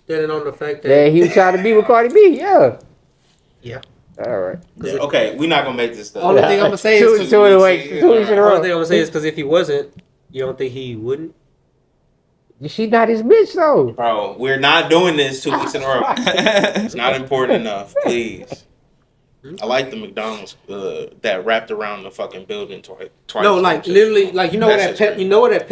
standing on the fact that Yeah, he was trying to be with Cardi B. Yeah. Yeah. All right. Yeah, okay, we're not gonna make this stuff. Only thing I'm gonna say is two weeks in a only thing row. I'm gonna say is because if he wasn't, you don't think he wouldn't? She not his bitch though. Bro, we're not doing this 2 weeks in a row. It's not important enough, please. I like the McDonald's that wrapped around the fucking building twice. No, like literally, like you know that pet. You know what that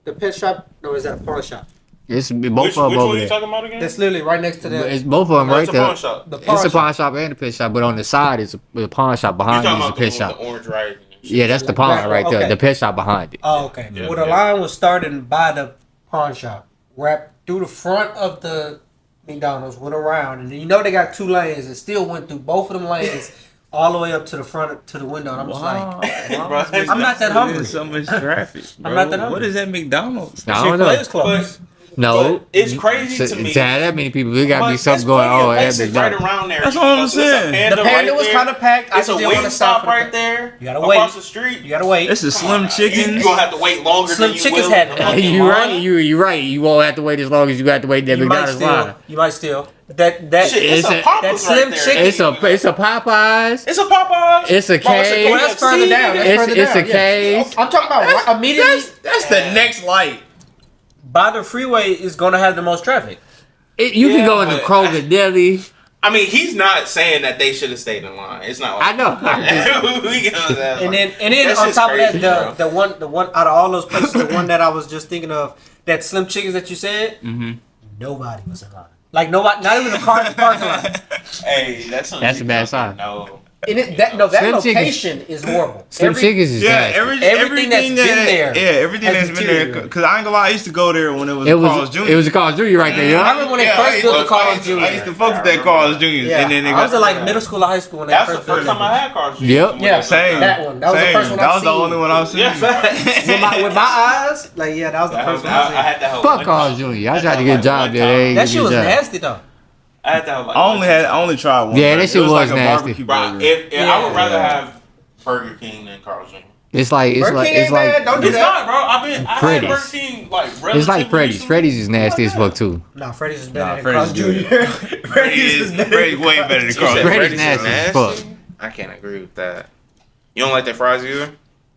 the pet shop? No, is that a pawn shop? It's both Which of them one over are you there. talking about again? That's literally right next to that. It's both of them right It's a there. pawn shop. It's a pawn shop and a pet shop, but on the side it's a pawn shop. You Behind talking it is a about pet the shop. orange right? Yeah, that's the pawn right there. Okay. The pet shop behind it. Oh, okay. Yeah, Well, the yeah. line was starting by the pawn shop, wrapped through the front of the McDonald's, went around, and you know they got 2 lanes. It still went through both of them lanes. All the way up to the front to the window. And I'm just like, I'm not that hungry. There's so much traffic. Bro. I'm not that hungry. What is that McDonald's? I don't know. Chick-fil-A is closed. No, But it's crazy to me. To have that many people, there got to be But something there's going plenty of on at places right McDonald's. around there. That's what I'm Because there's a saying. The Panda Panda right was there. kind of packed. It's a wing stop right there. You gotta across wait. the street. You gotta wait. It's a Slim Chickens. You gonna have to wait longer Slim than you Chickens will. had in it. the fucking You're right. line. You're right. You won't have to wait as long as you got to wait in that You might McDonald's line. steal. You might steal. That Shit, it's It's a a- Popeyes that Slim right there. Chicken- It's a Popeyes. It's a Popeyes. It's a Bro, K's. well, that's further down. That's It's further it's down. a K's. I'm talking about right, immediately That's the next light. by the freeway is gonna have the most traffic. You can go into but- Kroger Deli. I mean, he's not saying that they should have stayed in line. It's not. I Like know. we get on that. And then That on shit's top crazy, of that, bro. the one out of all those places, the one that I was just thinking of, that Slim Chickens that you said, nobody was in line. Like nobody, not even a car in the parking lot. Hey, that's That's a bad sign. No. And that Slim location is horrible. Slim Chickens is nasty. everything that's been there everything has that's been there. deteriorated. Because I ain't gonna lie, I used to go there when it was Carl's Jr. It was a Carl's Jr. right there. I Yeah. remember when they first built the Carl's Jr. I used to fuck with that Carl's Jr. Yeah, And then they I was got in like middle school or high school when they That's the first first built time I it. had cars. Yep. Yeah, Same. that one. That was the first one That I've was the seen. only one I've seen. Yeah, facts. with my eyes, like yeah, that was the first one I I seen. had that whole. Fuck Carl's Jr. I tried to get a job there. They ain't That give shit me a was job. nasty though. I had that whole. Like, I only tried one. Yeah, burger. that shit It was like a nasty. barbecue Bro, burger. if I would rather Yeah. have Burger King than Carl's Jr. It's like Burger King ain't bad. Don't do It's that. not, bro. I had Freddy's. Burger King like It's relatively like Freddy's. recently. Freddy's is nasty as fuck too. Nah, Freddy's is Nah, better than Carl's Freddy's Jr. Freddy's way better than You said Carl's. Freddy's Jr. nasty as fuck. I can't agree with that. You don't like their fries either?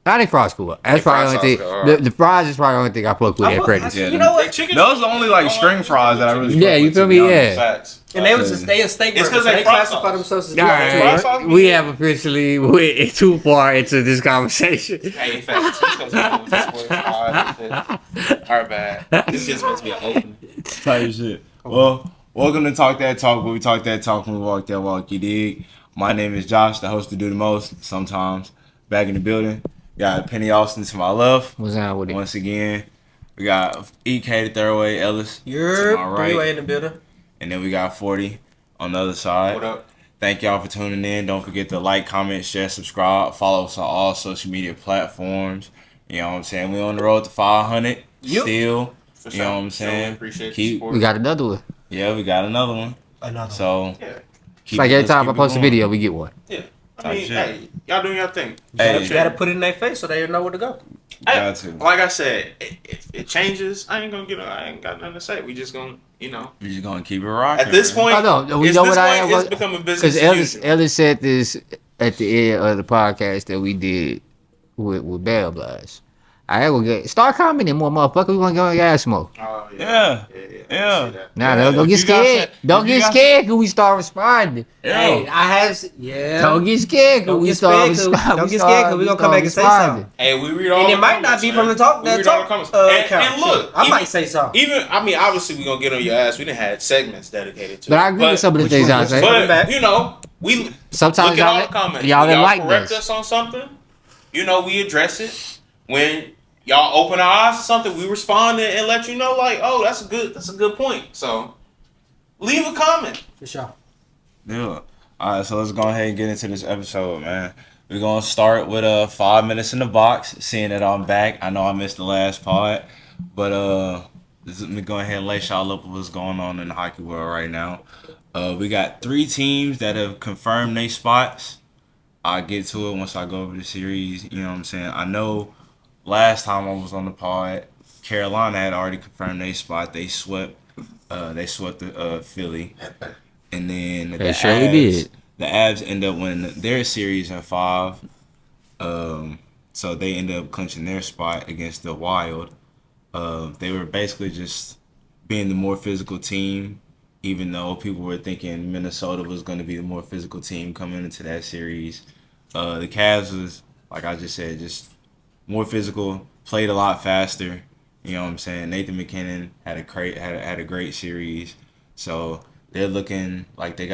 I think fries cool. That's probably the only fries thing. are- The fries is probably the only thing I fuck with at Freddy's. Yeah, You know They what? chicken. Those are the only like string fries that I really. Yeah, fuck you with, feel to me? be honest. Yeah. Facts. And they was a steak It's burger. 'cause So they they fry classify sauce. themselves as All Fry sauce? right, we have officially went too far into this conversation. Hey, facts. Our bad. This just supposed to be an open. Type shit. Well, welcome to Talk That Talk, where we talk that talk when we walk that walk, you dig? My name is Josh, the host to do the most, sometimes. Back in the building. Got Penny Austin to my left. What's on with it? Once again. We got EK the third way, Ellis You're to my right. three-way in the building. And then we got 40 on the other side. What up? Thank y'all for tuning in. Don't forget to like, comment, share, subscribe. Follow us on all social media platforms. You know what I'm saying? We on the road to 500 still. For You know what I'm So saying? we appreciate the Keep- support. We got another one. Yeah, we got another one. So, Yeah. It's like every time I post a video, we get one. Yeah. I Type mean, shit. hey, y'all doing your thing. Hey. You gotta put it in their face so they know where to go. Got to. Like I said, if it changes, I ain't got nothing to say. We just gonna, We just gonna keep it rocking. at this point, I know. You it's, know this what I point, am? it's becoming business Because as Ellis, usual. Ellis said this at the end of the podcast that we did with Bell Blast. I will get start commenting more, motherfucker. We gonna go and gas smoke. Oh, Yeah. I see Yeah. that. Nah, Yeah, don't get if you got scared. some- Don't if you get got scared because we start responding. Hey, Yo. I have yeah. Don't get scared because Don't we get start scared 'cause- responding. don't get scared 'cause we gonna come back and say something. Hey, we read all And the it might comments, not be man. from the talk We that read all the talk comments. account. And look, I might say something. Even I mean, obviously we gonna get on your ass. We didn't have segments dedicated to But it. I agree with some of the things I say. But you know, we Sometimes look at all y'all, the comments. y'all didn't like correct this. us on something. You know, we address it when y'all open our eyes to something. We respond and let you know, like, oh, that's a good point. So leave a comment. For sure. Yeah. Alright, so let's go ahead and get into this episode, man. We're gonna start with 5 minutes in the box, seeing that I'm back. I know I missed the last part, but let me go ahead and let y'all up with what's going on in the hockey world right now. We got 3 teams that have confirmed their spots. I'll get to it once I go over the series. You know what I'm saying? I know last time I was on the pod, Carolina had already confirmed their spot. They swept the Philly, and then They surely did. The Avs end up winning their series in 5. So they ended up clinching their spot against the Wild. They were basically just being the more physical team, even though people were thinking Minnesota was going to be the more physical team coming into that series. The Cavs was, like I just said, just more physical, played a lot faster. You know what I'm saying? Nathan McKinnon had a great series. So they're looking like they're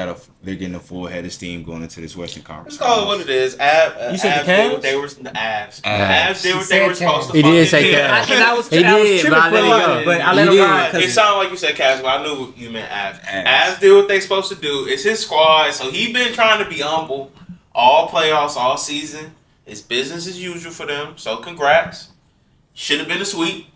getting a full head of steam going into this Western Conference. Let's call it what it is. You said the Cavs? They were the Avs. Avs. Avs did what they were supposed to He fucking did say do. Cavs. And I was He did, tripping but I let it for go. it, but I let He him did. ride. It 'Cause sounded like you said Cavs, but I knew you meant Avs. Avs. Avs did what they supposed to do. It's his squad, so he been trying to be humble all playoffs, all season. It's business as usual for them. So congrats. Should have been a sweep.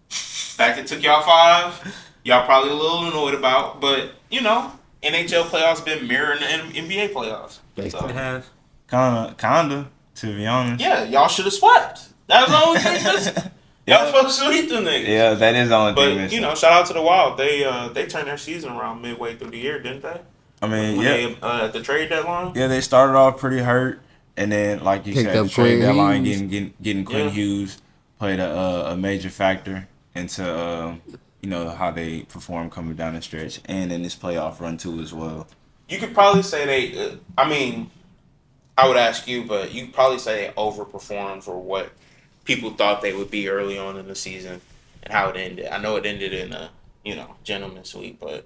Fact it took y'all 5. Y'all probably a little annoyed about, but you know, NHL playoffs been mirroring the NBA playoffs. So, It has. Kinda, to be honest. yeah, y'all should have swept. That was the only thing missing. Y'all supposed to sweep them niggas. Yeah, that is the only thing But missing. you know, shout out to the Wild. They turned their season around midway through the year, didn't they? I mean, When yeah, they, at the trade deadline. yeah, they started off pretty hurt, and then like you Picked said, up the trade Quinn deadline Hughes. getting Quinn Yeah. Hughes played a major factor into you know how they perform coming down the stretch, and in this playoff run too as well. You could probably say they. I mean, I would ask you, but you could probably say they overperformed for what people thought they would be early on in the season and how it ended. I know it ended in a gentleman's sweep, but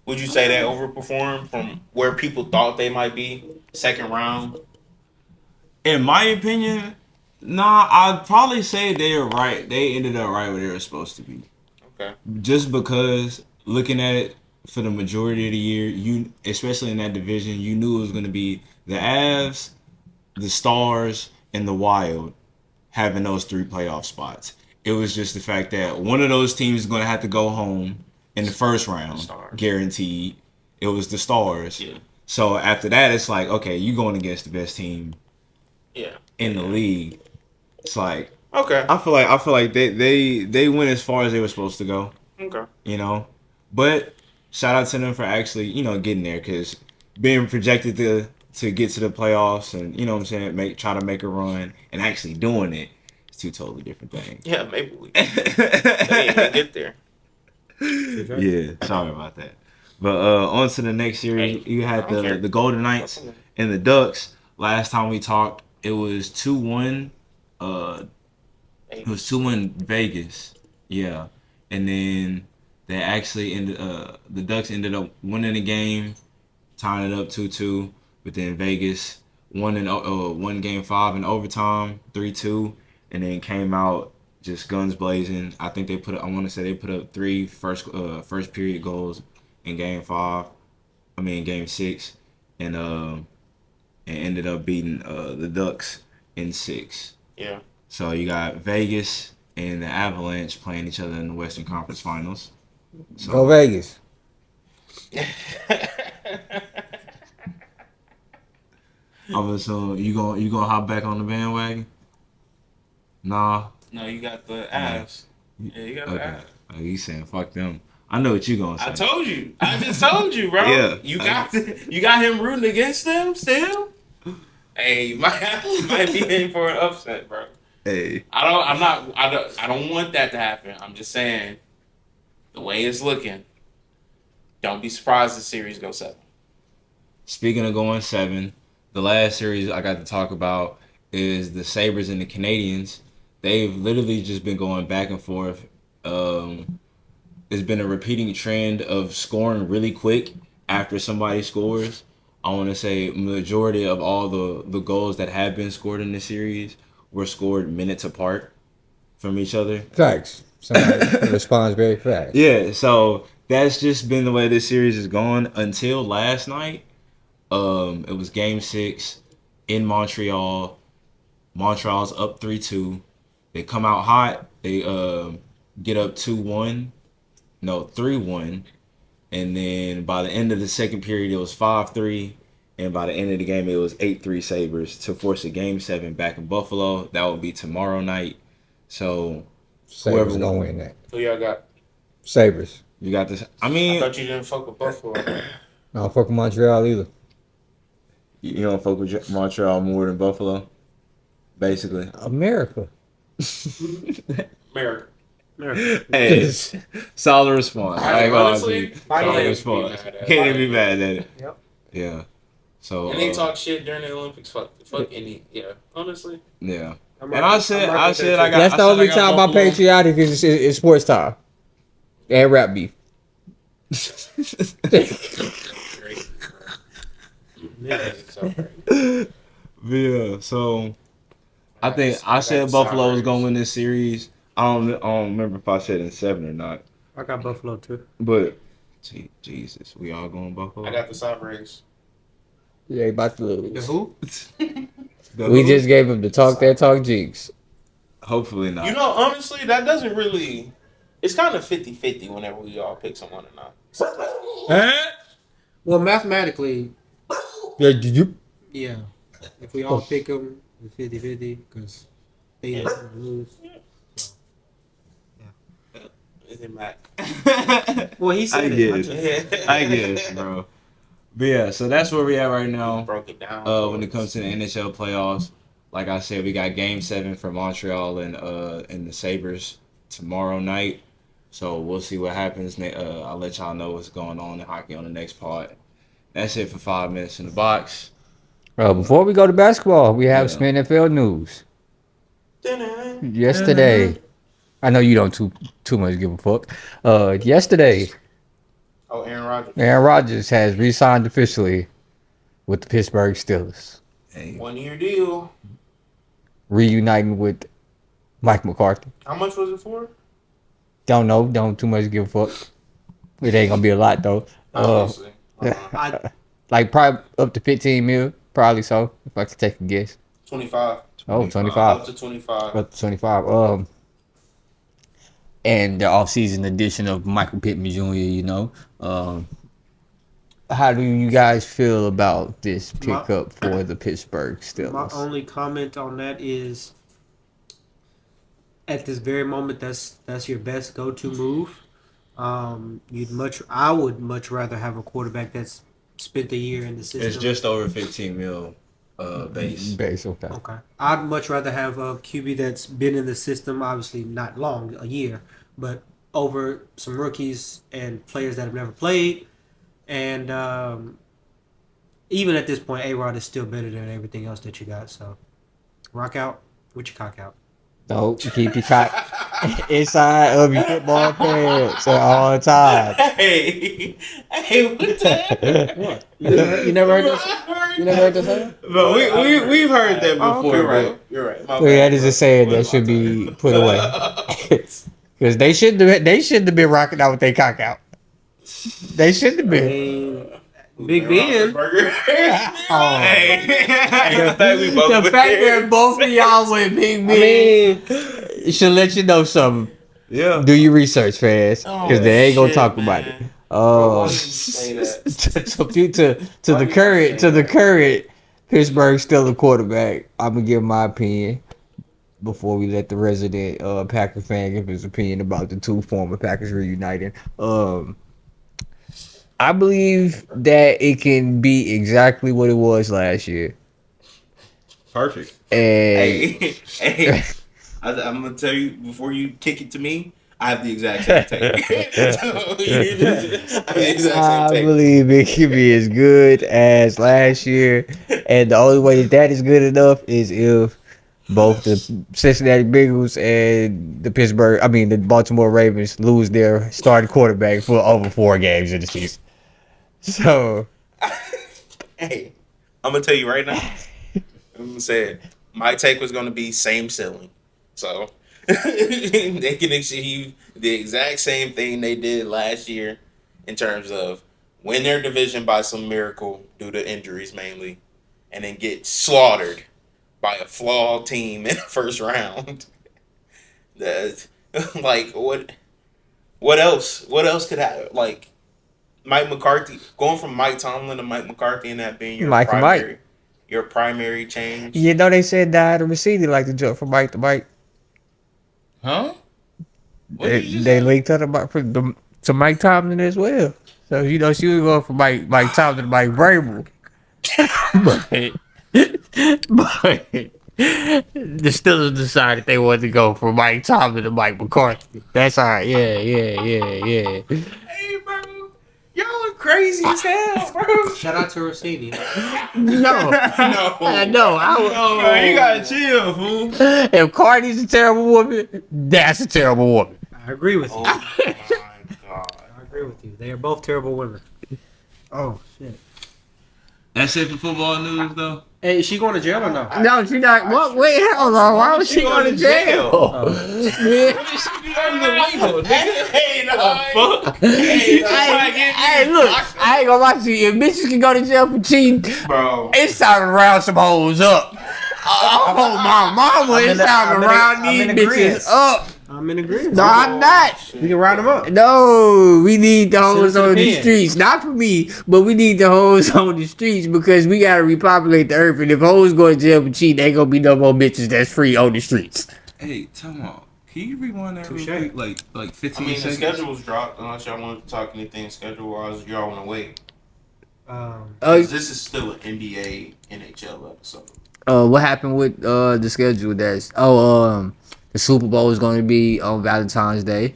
would you say they overperformed from where people thought they might be second round? In my opinion, nah, I'd probably say they're right. They ended up right where they were supposed to be. Okay. Just because looking at it for the majority of the year, you especially in that division, you knew it was going to be the Avs, the Stars, and the Wild having those 3 playoff spots. It was just the fact that one of those teams is going to have to go home in the first round, Stars. guaranteed. It was the Stars. Yeah. So after that, it's like, okay, you going against the best team Yeah. in the league. It's like Okay. I feel like they went as far as they were supposed to go. Okay. You know, but shout out to them for actually getting there, because being projected to get to the playoffs and what I'm saying, try to make a run and actually doing it is 2 totally different things. Yeah, maybe we they ain't get there. Yeah, sorry about that. But on to the next series, Hey, you I had don't care. the Golden Knights and the Ducks. Last time we talked, it was 2-1. It was 2-1 Vegas. Yeah, and then they actually the Ducks ended up winning the game, tying it up 2-2. But then Vegas won game 5 in overtime, 3-2, and then came out just guns blazing. I think I want to say they put up 3 first period goals in game 6, and ended up beating the Ducks in 6. Yeah. So you got Vegas and the Avalanche playing each other in the Western Conference Finals. So, Go Vegas. I'm assuming you gonna hop back on the bandwagon? Nah. No, you got the Avs. Yeah, you got the Okay. Avs. Oh, you saying fuck them? I know what you gonna say. I told you. I just told you, bro. Yeah. You got him rooting against them still? Hey, you might be in for an upset, bro. Hey. I don't want that to happen. I'm just saying, the way it's looking, don't be surprised the series goes 7. Speaking of going 7, the last series I got to talk about is the Sabres and the Canadians. They've literally just been going back and forth. There's been a repeating trend of scoring really quick after somebody scores. I want to say majority of all the goals that have been scored in the series were scored minutes apart from each other. Facts. Somebody responds very fast. Yeah, so that's just been the way this series is going until last night. It was game 6 in Montreal. Montreal's up 3-2. They come out hot. They get up 3-1. And then by the end of the second period, it was 5-3. And by the end of the game, it was 8-3 Sabres to force a game 7 back in Buffalo. That will be tomorrow night. So Sabres Whoever gonna won. win that. Who y'all got? Sabres. You got this. I I mean, thought you didn't fuck with Buffalo. I don't fuck with Montreal either. you don't fuck with Montreal more than Buffalo, basically. America. America. Hey, solid response. I ain't gonna Honestly, be I solid can't be response. mad at it. Can't even be mad at it. Yep. Yeah. So. And they talk shit during the Olympics. Fuck any. Yeah, honestly. Yeah. I'm And rocking- I said, I'm rocking I with said, that I too. got. That's I the said only I got time I'm Buffalo. patriotic is it's sports time. And rap beef. Great. Yeah, so great. Yeah. So I think I I got said the Buffalo was Sabres. gonna win this series. I don't remember if I said in 7 or not. I got Buffalo too. But Jesus, we all going Buffalo. I got the Sabres. Yeah, he about to The lose. who? The We who? just gave him the talk that talk jinx. Hopefully not. You know, honestly, that doesn't really. It's kind of 50-50 whenever we all pick someone or not. Well, mathematically, Yeah, did you? yeah. If we all pick them, it's 50-50 because they Yeah. gonna lose. Is it Mac? Well, he I said it. guess. I guess, bro. But yeah, so that's where we at right now. Broke it down. When it comes to the NHL playoffs, like I said, we got Game 7 for Montreal and the Sabres tomorrow night. So we'll see what happens. I'll let y'all know what's going on in hockey on the next pod. That's it for 5 minutes in the box. Before we go to basketball, we have Yeah. some NFL news. Ta-da. Yesterday, I know you don't too much give a fuck. Yesterday, Oh, Aaron Rodgers. Aaron Rodgers has re-signed officially with the Pittsburgh Steelers, Hey, 1-year deal. reuniting with Mike McCarthy. How much was it for? Don't know, don't too much give a fuck. It ain't gonna be a lot though. Obviously. Like probably up to 15 mil, probably so. If I could take a guess. 25. Oh, 25. Up to 25. Up to 25. And the offseason edition of Michael Pittman Jr., you know. How do you guys feel about this pickup for the Pittsburgh My Steelers? only comment on that is, at this very moment, that's your best go-to move. I would much rather have a quarterback that's spent a year in the system. it's just over 15 mil base. Base, okay. Okay. I'd much rather have a QB that's been in the system, obviously not long, a year, but over some rookies and players that have never played. And even at this point, A-Rod is still better than everything else that you got. So, rock out with your cock out. No, keep your cock inside of your football pants at all times. Hey, what the What? You never heard this? You never heard this saying? But we've heard that before, You're bro. right. You're right. Well, that is a saying that should be put away. Because they shouldn't have been rocking out with their cock out. They shouldn't have I been. mean, Big Ben. Burger. Oh. Hey, the fact we both The went fact there. that both of y'all went Big I Ben mean, should let you know something. Yeah. Do your research, fans, because they ain't gonna talk about it. Say that. To the current Pittsburgh Steelers quarterback, I'm gonna give my opinion before we let the resident Packer fan give his opinion about the two former Packers reuniting. I believe that it can be exactly what it was last year. Perfect. And Hey, I'm gonna tell you before you kick it to me. I have the exact same take. So, you just- I have the exact I same take. believe it can be as good as last year. And the only way that is good enough is if both the Cincinnati Bengals and the Baltimore Ravens lose their starting quarterback for over 4 games in the season. So, Hey, I'm gonna tell you right now. I'm gonna say it. My take was gonna be same ceiling. So they can achieve the exact same thing they did last year in terms of win their division by some miracle due to injuries mainly, and then get slaughtered by a flawed team in the first round. That like what else? What else could happen? Like Mike McCarthy going from Mike Tomlin to Mike McCarthy and that being your Mike and primary Mike. your primary change. you know they said that Adam Racine like to jump from mic to mic. Huh? What did you just They say? linked her to Mike Tomlin as well. So she was going from Mike Tomlin to Mike Vrabel. but the Steelers decided they wanted to go from Mike Tomlin to Mike McCarthy. That's all right. Yeah. Hey, bro. Y'all are crazy as hell, bro. Shout out to Rossini. No. No. Bro, you gotta chill, fool. If Cardi's a terrible woman, that's a terrible woman. I agree with you. Oh, my God. I agree with you. They are both terrible women. Oh shit. That's it for football news, though. Hey, is she going to jail or no? No, she not. What? Wait, hold on. Why was she going to jail? Oh. Yeah. Hey, no, fuck. Hey, Hey, look, I ain't gonna lie to you. If bitches can go to jail for cheating, bro. it's time to round some hoes up. Oh, my mama, it's time to round these bitches up. I'm in agreement. No, I'm not. We can round them up. No, we need the hoes to the on the pen. streets. Not for me, but we need the hoes on the streets because we gotta repopulate the earth. And if hoes go to jail for cheating, ain't gonna be no more bitches that's free on the streets. Hey, time out. Can you rewind that real Touche. quick? Like 15 I mean, the seconds? schedule's dropped. Unless y'all want to talk anything schedule-wise, y'all want to wait. Oh, 'Cause this is still an NBA, NHL episode. what happened with the schedule? The Super Bowl is going to be on Valentine's Day.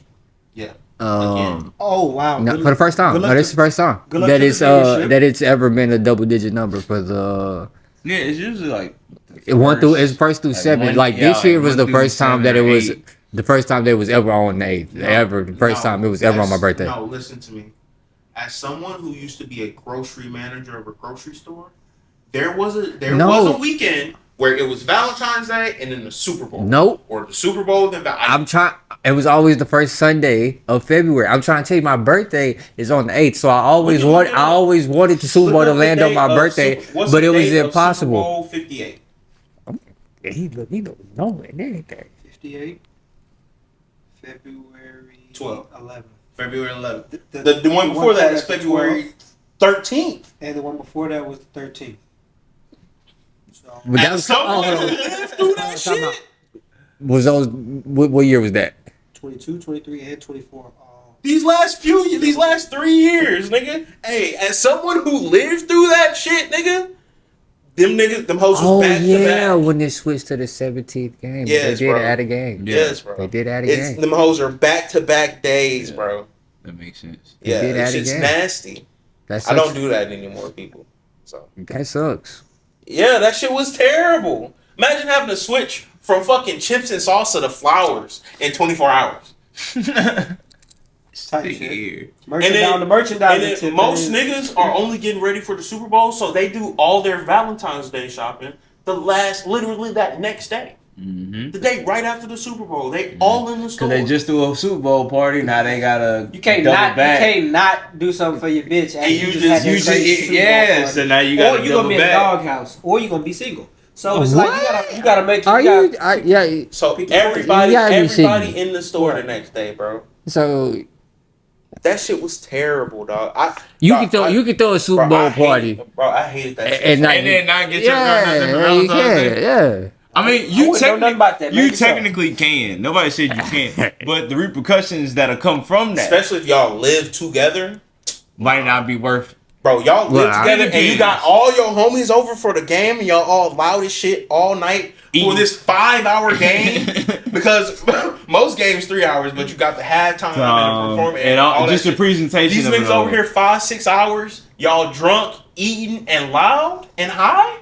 Yeah. Oh wow. No, Good for the first time. good No, luck this is the first time good luck that to it's the championship. that it's ever been a double digit number for the Yeah, it's usually like it's first through like seven. one- like yeah, this year like was the one through first time that seven it or was eight. the first time that it was ever on the eighth. The first time it was ever on my birthday. No, listen to me. As someone who used to be a grocery manager of a grocery store, there was a weekend where it was Valentine's Day and then the Super Bowl. Nope. Or the Super Bowl then I'm trying. It was always the first Sunday of February. I'm trying to tell you, my birthday is on the 8th, so I always wanted the Super Bowl to land on my birthday, but it was impossible. Super Bowl 58. He don't know anything. 58. February 12. 11th. February 11th. The one before that is February 13th. And the one before that was the 13th. So But that And was someone hold on. lived through that shit. Was those what year was that? 22, 23, and 24. These last 3 years, nigga. Hey, as someone who lived through that shit, nigga, them hoes was Oh back to yeah, back. when they switched to the 17th game, Yes, they did bro. add a game. Yes, bro. They did add a It's game. them hoes are back to back days, Yeah. bro. That makes sense. They Yeah, did that add a shit's game. nasty. That I don't sucks. do that anymore, people. So That sucks. yeah, that shit was terrible. Imagine having to switch from fucking chips and salsa to flowers in 24 hours. It's tight shit. Here. The merchandising And tip then most is- niggas are only getting ready for the Super Bowl, so they do all their Valentine's Day shopping literally that next day. Mm-hmm. The day right after the Super Bowl. They all in the store. Cause they just threw a Super Bowl party. Now they gotta You can't double back. not do something for your bitch and you you just- had that you great just- Super Bowl yeah. party. So now you or gotta you double gonna be in the back. doghouse, or you gonna be single. So it's like you gotta make. Are you? you? Yeah. So You everybody gotta be everybody shitty. in the store the next day, bro. So That shit was terrible, dog. you can throw a Super Bowl party I hated that shit. and not And then not get your girl nothing for yeah, Valentine's Day. yeah. I mean, I you wouldn't know nothing about that. you Maybe so. technically can. Nobody said you can't, but the repercussions that'll come from that Especially if y'all live together. might not be worth. Bro, y'all Well, live together and you got all your homies over for the game and y'all all loud as shit all night for Eating. this 5-hour game. Because most games 3 hours, but you got the halftime and the performance and all, that just the shit. presentation. These of it niggas all. over here 5-6 hours, y'all drunk, eating, and loud and high.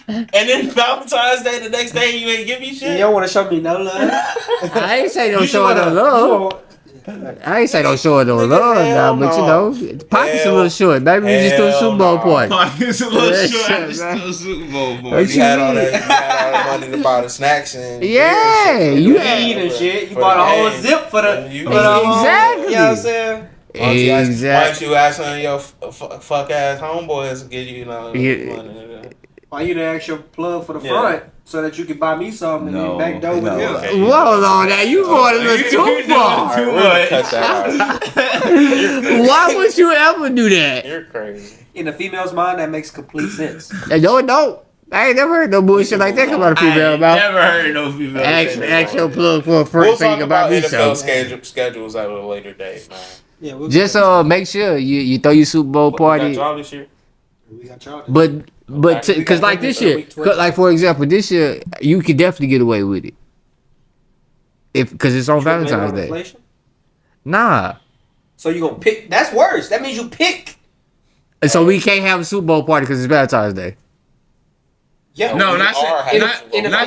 And then Valentine's Day the next day you ain't give me You shit. don't want to show me no love. I ain't say don't You show it wanna- no love. I ain't say don't show it no Nigga, love hell now, but you know, pocket's a Hell- little short. Maybe we just do a hell Super Bowl no. party. Pockets a little Yeah, short. shit, It's man. still Super Bowl boy. What You had all mean? that money to buy the snacks and Yeah, beer and you shit. had- Weed and shit. You For bought the a whole game. zip for the. You- for the whole- Exactly. You know what I'm saying? Why don't you ask Exactly. one of your fuck ass homeboys to get you know Yeah. money? Why you didn't ask your plug for the Yeah. front so that you could buy me something and No, then back door with no. him? Okay. Whoa, no, now you going a little too You far. doing too We're gonna much. cut that out. Why would you ever do that? You're crazy. In the female's mind, that makes complete sense. No, it don't. I ain't never heard no bullshit like that come out of I female ain't mouth. never heard no female. Ask your plug for a We'll friend so you talk can buy about me NFL something. schedules at a later date, man. Yeah, we'll Just make sure you throw your Super Bowl What, party. we got y'all this year? we got y'all. But Okay. because like this year, Week 12. like for example, this year you could definitely get away with it because it's on You gonna blame it Valentine's on Day. inflation? Nah, So you gonna pick? That's worse. That means you pick. and so we can't have a Super Bowl party because it's Valentine's Day. Yeah. No, we not are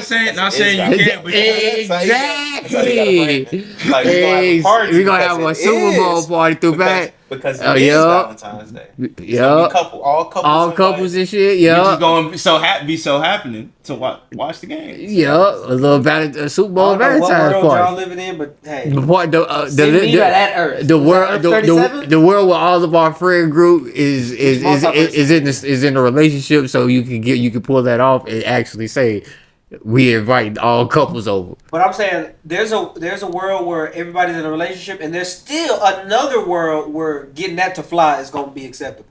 saying, having- not saying you can't. But Exactly. Like, we gonna have a party We gonna have a because it Super Bowl is. party through back. Because Oh, it is yeah. Valentine's Day. It's gonna be Yeah, all couples. all couples invited. and shit. You Yeah, just gonna be so happening to watch the game. yeah. A little Super Bowl I don't know what Valentine's world y'all party. living in, but hey, The part, send me to that Earth. the Was that world, Earth the 37? world where all of our friend group is Multiverse. in a relationship, so you can pull that off and actually say we invite all couples over. But I'm saying there's a world where everybody's in a relationship, and there's still another world where getting that to fly is gonna be acceptable.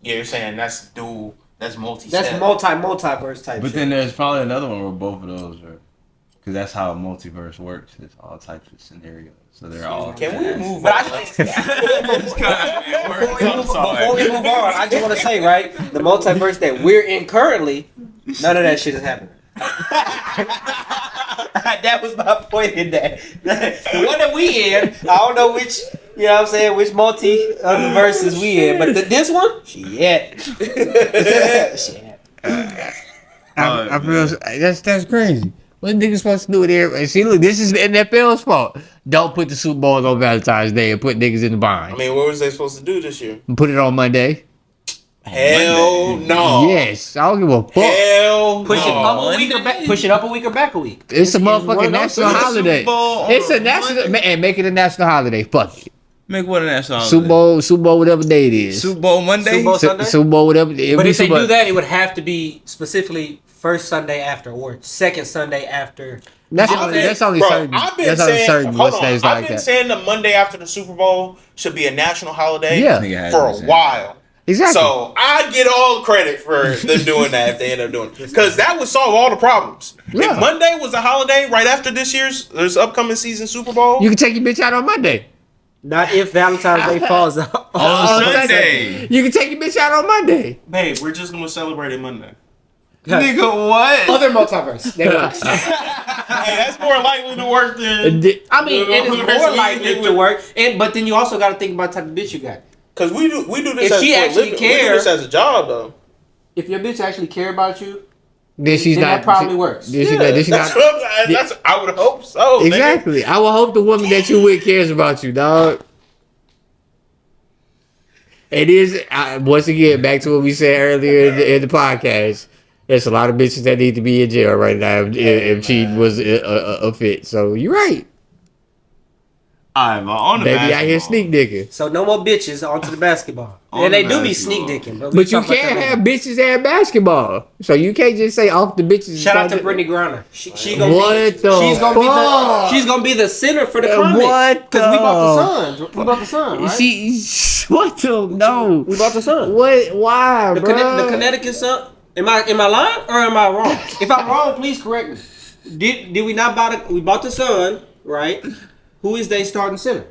Yeah, you're saying that's dual. That's multi. That's multiverse type. But shit. then there's probably another one where both of those are, because that's how multiverse works. It's all types of scenarios, so they're all. Can we move But on? Before we move on, I just want to say, right, the multiverse that we're in currently, none of that shit is happening. That was my point in that. The one that we in, I don't know which, you know what I'm saying, which multiverses we in, but this one, shit. Shit. I feel that's crazy. What niggas supposed to do with everybody? See, look, this is the NFL's fault. Don't put the Super Bowl on Valentine's Day and put niggas in the bind. I mean, what was they supposed to do this year? Put it on Monday. Hell no. Yes, I don't give a fuck. Hell Push it no. up a week or back. Push it up a week or back a week. It's a one of motherfucking those national things. holiday. Super Bowl on It's a a national Monday. and make it a national holiday. Fuck it. Make what a national Super Bowl, whatever day it is. Super Bowl Monday. Super Bowl Sunday? Super Bowl, whatever. But if they do that, it would have to be specifically first Sunday after or second Sunday after. that's I've only been- that's only bro, certain. I've been That's only saying, certain hold what's on, days I've like been that. saying the Monday after the Super Bowl should be a national holiday Yeah. Nigga has for been a saying while. Exactly. So I get all the credit for them doing that if they end up doing it, because that would solve all the problems. Yeah. If Monday was a holiday right after this upcoming season Super Bowl, You can take your bitch out on Monday. Not if Valentine's Day falls out. On Sunday. Sunday. You can take your bitch out on Monday. babe, we're just gonna celebrate it Monday. Nigga, what? Other multiverse. That works. Hey, that's more likely to work than I mean, it is more likely to work. But then you also got to think about the type of bitch you got. because we do this. If as she for a actually living. We do cares- this as a job though. If your bitch actually care about you, Then she's then not. that probably works. Then she not. Then she that's not. what I'm saying. I would hope so. nigga. Exactly. I will hope the woman that you with cares about you, dog. It is once again back to what we said earlier in the podcast. There's a lot of bitches that need to be in jail right now if cheating was a fit. So you're right. Alright, but on the Baby out here basketball. sneak dicking. So no more bitches onto the basketball. On And they the do be basketball. sneak dicking. But But you can't have bitches at basketball. So you can't just say off the bitches. Shout out to Brittany Griner. She gonna What be, the she's gonna be the fuck? she's gonna be the center for the What comment. Because we the- bought the Suns. We bought the Sun, right? She what the no. We bought the Sun. What? Why, The, bro? the Connecticut Sun. Am I lying or am I wrong? If I'm wrong, please correct me. Did we not buy the? We bought the Sun, right? Who is they starting center?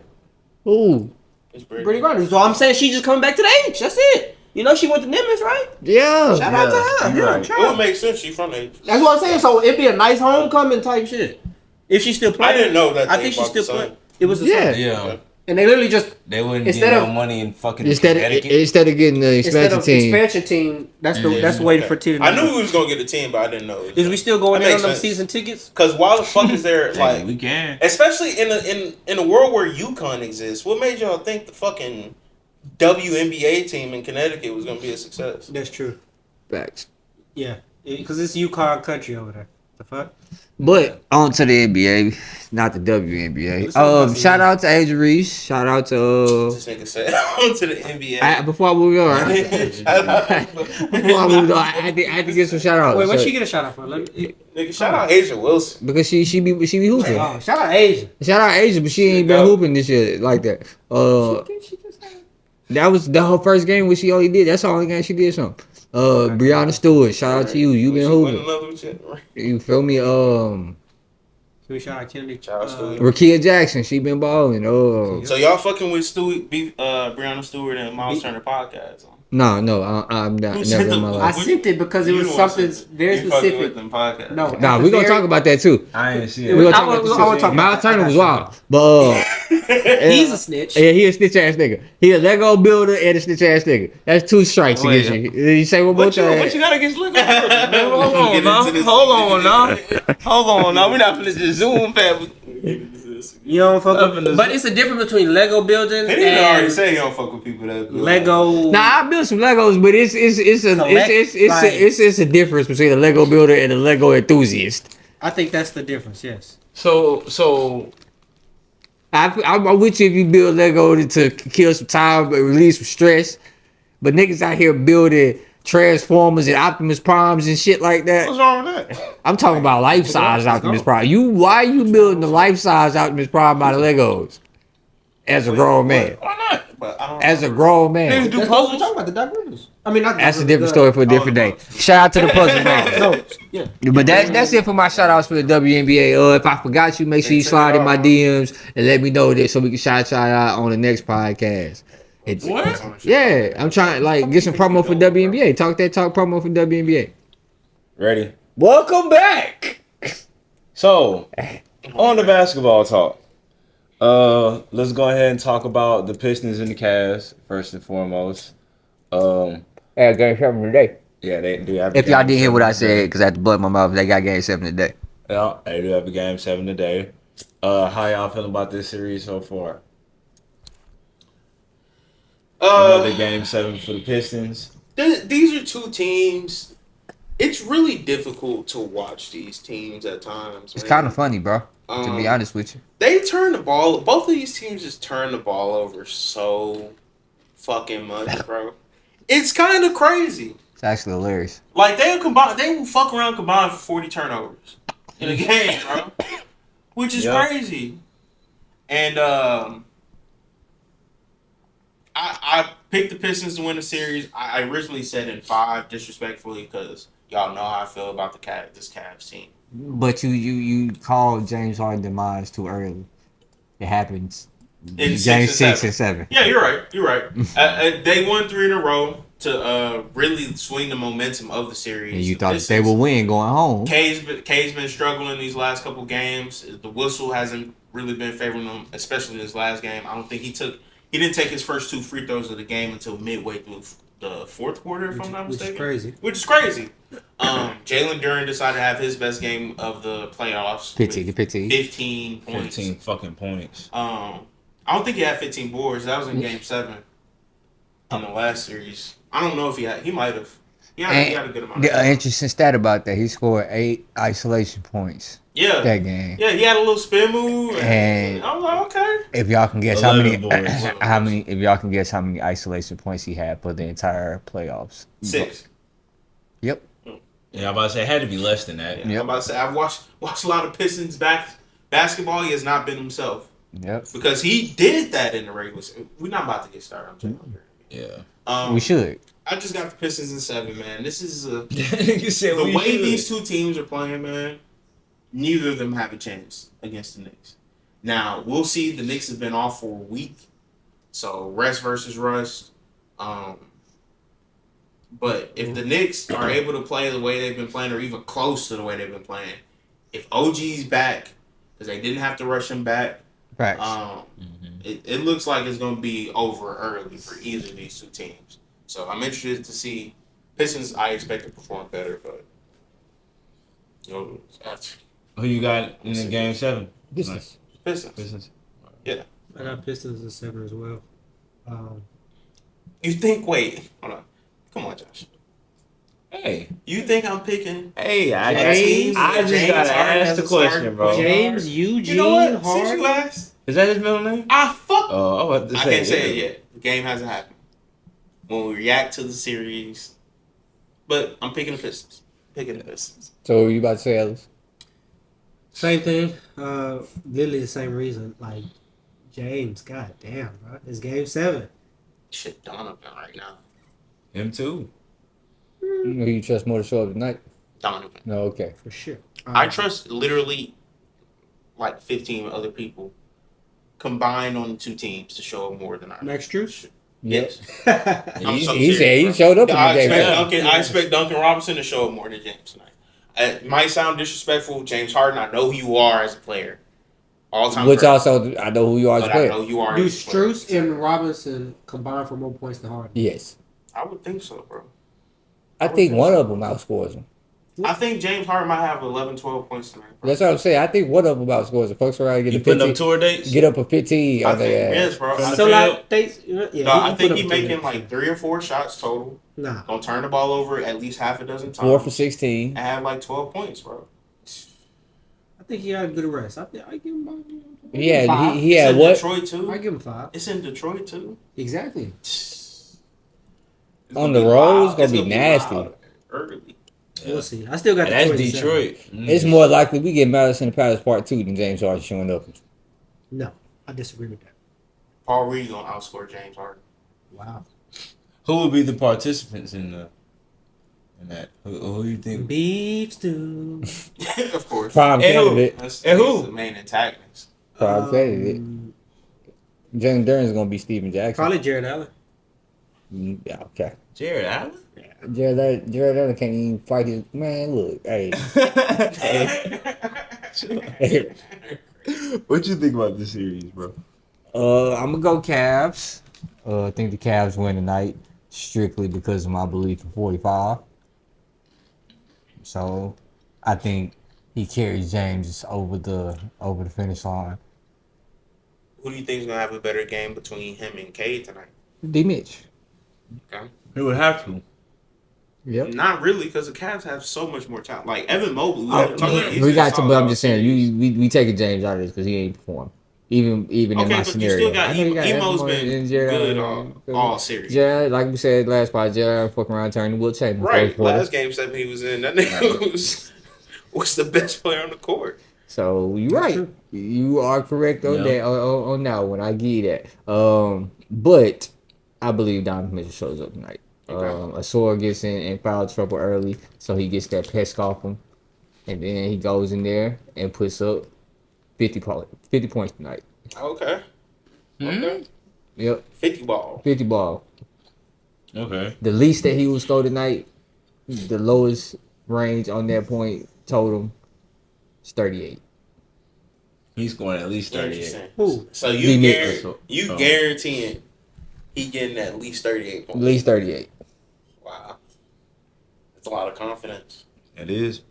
Ooh, It's pretty Brittany Griner. So I'm saying she just coming back to the H. That's it. You know she went to Nimitz, right? yeah. Shout out to her. you're Yeah, right. shout It would out. make sense. She's from there. That's what I'm saying. So it'd be a nice homecoming type shit. If she's still playing. I didn't know that I they think she's bought the still Sun. playing. It was the Yeah. Sun. Yeah. And they literally just They wouldn't Instead get of- no money in fucking Instead of getting the instead expansion of team. expansion team, that's Yeah. waiting for T to I knew we was gonna get a team, but I didn't know. Is we still going That in on makes them sense. season tickets? Because why the fuck is there like like, we can. especially in a world where UConn exists? What made y'all think the fucking WNBA team in Connecticut was gonna be a success? That's true. Facts. Yeah, because it's Yukon country over there. The fuck? But on to the NBA, not the WNBA. Let's talk about Shout out to Angel Reese. Shout out to This nigga said on to the NBA. before I move on. Before I move on, I had to get some shout outs. Wait, what she get a shout out for? Nigga, shout out Asia Wilson. Because she be hooping. Oh, shout out Asia. Shout out Asia, but she ain't been hooping this year like that. That was the whole first game where she only did. That's the only game she did something. Brianna Stewart, shout out to you. You been hooping. Another shit. You feel me? Can we shout out Kennedy? Rakia Jackson, she been balling. So y'all fucking with Brianna Stewart and Miles Turner podcast? No, I'm not. Who Never sent in my the- life. I sent it because it You was the one something sent it. very You fucking specific. with them podcasts. No, Nah, we gonna talk about that too. I ain't see It it. We was- gonna talk I about wanna that talk too. about Miles that. Turner I was got wild, but He's a snitch. yeah, he a snitch ass nigga. He a Lego builder and a snitch ass nigga. That's 2 strikes Wait. against you. You say one more What you time. got against Lego? Hold Get into on, this. now. Hold on, now. We're not finna just zoom fast. You don't fuck Up in the- with, but it's a difference between Lego building He didn't already and say he don't fuck with people that build. Lego. Now I built some Legos, but it's a difference between a Lego builder and a Lego enthusiast. I think that's the difference. Yes. So I'm with you if you build Lego to kill some time and release some stress, but niggas out here building Transformers and Optimus Primes and shit like that. what's wrong with that? I'm talking about life size Optimus Prime. Why you building the life size Optimus Prime out of Legos? As a grown man. Why not? But I don't As a grown Niggas man. do That's what we're puzzles. talking about. The Doc Rivers. I mean, not That's a the- different the- story for a different day. Shout out to the puzzle man. No, yeah. But that's it for my shout outs for the WNBA. If I forgot you, make sure you slide in my DMs and let me know that so we can shout out on the next podcast. What? Yeah, I'm trying like get some promo for WNBA. Talk promo for WNBA. Ready? Welcome back. So, on the basketball talk, let's go ahead and talk about the Pistons and the Cavs first and foremost. Yeah, game 7 today. Yeah, they do have. If y'all game didn't hear what I 7 today. said, because I had to blood my mouth, they got game 7 today. Yeah, they do have a game 7 today. How y'all feeling about this series so far? Another game 7 for the Pistons. These are two teams. It's really difficult to watch these teams at times. It's man. kind of funny, bro. To be honest with you. They turn the ball. Both of these teams just turn the ball over so fucking much, bro. It's kind of crazy. It's actually hilarious. Like they will fuck around combined for 40 turnovers in a game, bro, which is Yep. crazy. And I picked the Pistons to win the series. I originally said in 5, disrespectfully, because y'all know how I feel about this Cavs team. But you called James Harden demise too early. It happens. In Game 6 6 and and 7. Yeah, you're right. You're right. They won 3 in a row to really swing the momentum of the series. And you thought they would win going home. K's been struggling these last couple games. The whistle hasn't really been favoring them, especially this last game. I don't think he didn't take his first 2 free throws of the game until midway through the fourth quarter, if I'm not mistaken. Which is crazy. Jalen Duren decided to have his best game of the playoffs. 15. 15 points. 15 fucking points. I don't think he had 15 boards. That was in Game 7 in the last series. I don't know if he might have. He had a good amount. The interesting stat about that, he scored 8 isolation points Yeah. that game. Yeah, he had a little spin move. And I was like, okay. if y'all can guess how 11 many, boards. if y'all can guess how many isolation points he had for the entire playoffs. 6. Yep. Yeah, I'm about to say it had to be less than that. Yeah, Yep. I'm about to say I've watched a lot of Pistons basketball. He has not been himself Yep. because he did that in the regular season. We're not about to get started. I'm joking. Yeah. We should. I just got the Pistons in 7, man. This is You said the we way should. these two teams are playing, man. Neither of them have a chance against the Knicks. Now we'll see. The Knicks have been off for a week, so rest versus rust. But if the Knicks are able to play the way they've been playing, or even close to the way they've been playing, if OG's back, because they didn't have to rush him back, Facts. it looks like it's going to be over early for either of these two teams. So I'm interested to see. Pistons, I expect to perform better, but Who you got in the game 7? Pistons. Pistons. Yeah. I got Pistons in 7 as well. You think? Wait, hold on. Come on, Josh. Hey. You think I'm picking? Hey, I James just gotta Harden ask as the a question, starting bro. point guard? James Eugene You know what? Since Harden. you asked, Is that his middle name? fuck. Oh, I was about to I say. can't say it yet. The game hasn't happened. When we react to the series, but I'm picking the Pistons. So you about to say, Ellis? Same thing. Literally the same reason. Like James, god damn, bro. It's game 7. Shit, Donovan right now. Him too. Who you trust more to show up tonight? Donovan. No, okay. For sure. I trust literally like 15 other people combined on the two teams to show up more than I do. Max Truce? Yes. I'm He, so he serious, said he bro. showed up in I the game. expect, Yeah. Duncan, I expect Duncan Robinson to show up more than James tonight. It might sound disrespectful, James Harden. I know who you are as a player. All-time Which great. also, I know who you are as a But I know player. you are Do as a player. Struce and Robinson combine for more points than Harden? Yes. I would think so, bro. I think one of them outscores him. I think James Harden might have 11, 12 points tonight, bro. That's what I'm saying. I think one of them outscores him. Folks around get You a putting 15. up tour dates? Get up a 15 I on think, their yes, ass. bro. From I the So think, field? like they, no, I can think put he's up making 10. like 3 or 4 shots total. Nah. Gonna turn the ball over at least half a dozen times. 4 for 16. And have like 12 points, bro. I think he had a good arrest. I give him about, Yeah, five. he It's had in what? Detroit too. I give him 5. It's in Detroit too. Exactly. It's On gonna the be road, loud. it's gonna be nasty. loud early. We'll see. I still got And that's Detroit. Detroit. It's more likely we get Madison Palace Part 2 than James Harden showing up. No, I disagree with that. Paul Reed gonna outscore James Harden. Wow. Who would be the participants in that? Who you think? Beef stew. Of course. Prime And who? candidate. That's And who? he's the main antagonist. Prime candidate. Jalen Duren's gonna be Steven Jackson. Probably Jared Allen. Yeah, okay. Jared Allen? Jared Allen can't even fight his man. Look, hey, What you think about this series, bro? I'm gonna go Cavs. I think the Cavs win tonight strictly because of my belief in 45. So, I think he carries James over the finish line. Who do you think is gonna have a better game between him and Cade tonight? D. Mitch. Okay. He would have to. Yep. Not really, because the Cavs have so much more talent. Like Evan Mobley, We got to, but I'm just saying, we taking James out of this because he ain't performed. Even in Okay, my but you scenario. still got I know you Emo's Emo's been and Jared good Allen. all series. Jared, like we said last part, Jared fucking around turning Will Chamberlain. Right. first quarter. Last game 7 he was in, that nigga was the best player on the court. So you're right. You are correct on that. On that one, I give you that. But I believe Donovan Mitchell shows up tonight. Okay. Asor gets in foul trouble early, so he gets that pesk off him, and then he goes in there and puts up 50 points tonight. Okay. Okay. Yep, 50 ball. 50 ball. Okay. The least that he will score tonight, the lowest range on that point total is 38. He's scoring at least 38. Interesting. Who? So D. you Mitchell. guaranteeing he getting at least 38 At points. least 38. Wow. That's a lot of confidence. It is.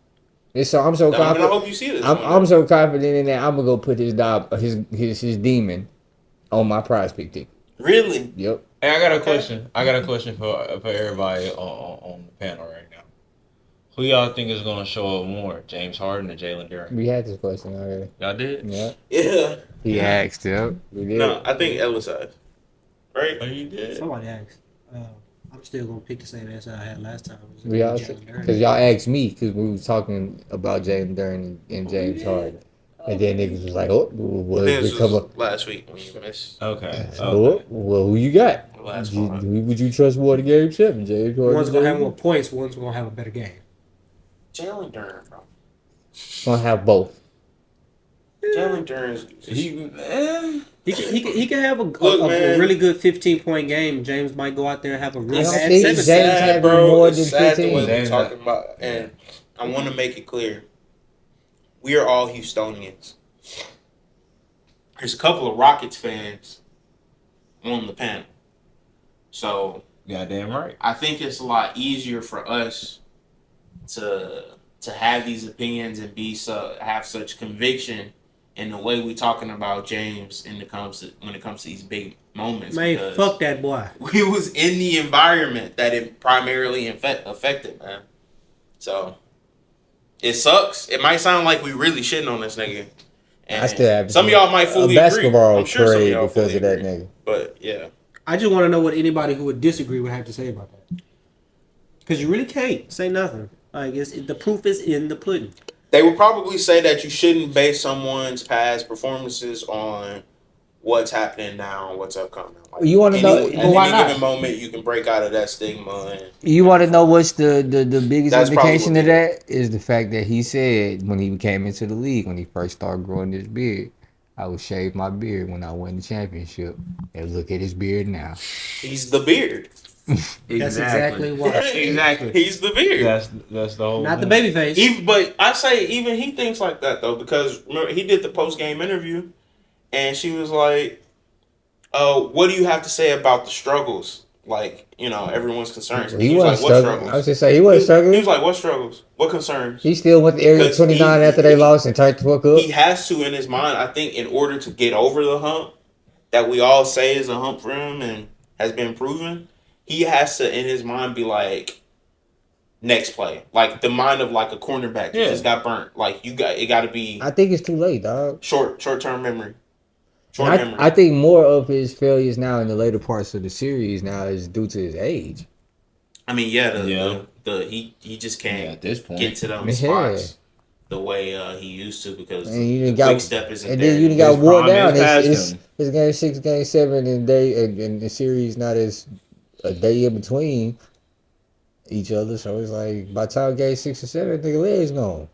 So I'm so Donovan, I confident. hope you see this. I'm so confident in that. I'm gonna go put his demon on my prize pick ticket. Really? Yep. Hey, I got a question. I got a question for everybody on the panel right now. Who y'all think is gonna show up more, James Harden or Jalen Duren? We had this question already. Y'all did? Yeah. Yeah. He asked. Yep. We did. No, I think Ellis has. Right? Oh, you did. Somebody asked. I'm still gonna pick the same answer I had last time. We all Jalen Duren. because y'all asked me because we was talking about Jalen Duren and James Harden, and then niggas was like, "Oh, well, This we come was up. last week when you missed Okay. Oh, well, who you got? the last You- one. Who would you trust more to Game 7, James Harden? One's gonna have Jalen? more points. One's gonna have a better game. Jalen Duren, bro. Gonna have both. Jalen Duren's He can have a man. really good 15-point game. James might go out there and have a really I don't bad think 7. James had more than It's sad the 15. way we're James talking about, and I want to make it clear: we are all Houstonians. There's a couple of Rockets fans on the panel, so Goddamn right. I think it's a lot easier for us to have these opinions and have such conviction in the way we're talking about James when it comes to these big moments. Man, because fuck that boy. we was in the environment that it primarily affected, man. So it sucks. It might sound like we really shitting on this nigga. And I still have some of y'all might fully a basketball agree. I'm sure some of parade y'all because fully of that agree. nigga. But yeah, I just want to know what anybody who would disagree would have to say about that. Because you really can't say nothing. Like the proof is in the pudding. they would probably say that you shouldn't base someone's past performances on what's happening now, what's upcoming. Like, You want to know? at But why any not? given moment, you can break out of that stigma. And You want to know what's the biggest That's probably indication what of we- that is the fact that he said when he came into the league, when he first started growing his beard, I would shave my beard when I win the championship. And look at his beard now. he's the beard. That's exactly why. Exactly. He's the beard. That's the whole. Not the thing. baby face. But I say even he thinks like that though, because remember he did the post game interview, and she was like, what do you have to say about the struggles? Like, everyone's concerns. He was wasn't like, what struggling. struggles? I was just saying he wasn't struggling. He was like, what struggles? What concerns? He still went to Area Because 29 after they lost and turned the fuck up. He has to in his mind, I think, in order to get over the hump that we all say is a hump for him and has been proven, he has to in his mind be like, next play. Like the mind of like a cornerback that just got burnt. Like it got to be I think it's too late, dog. short term memory. I think more of his failures now in the later parts of the series now is due to his age. I mean, he just can't at this point get to them Yeah. spots the way he used to because And you the done got, quick step isn't and there. then you done got His wore prime down. is past It's him. game 6, game 7, and the series not as a day in between each other. So it's like by the time game 6 or 7, the leg's gone.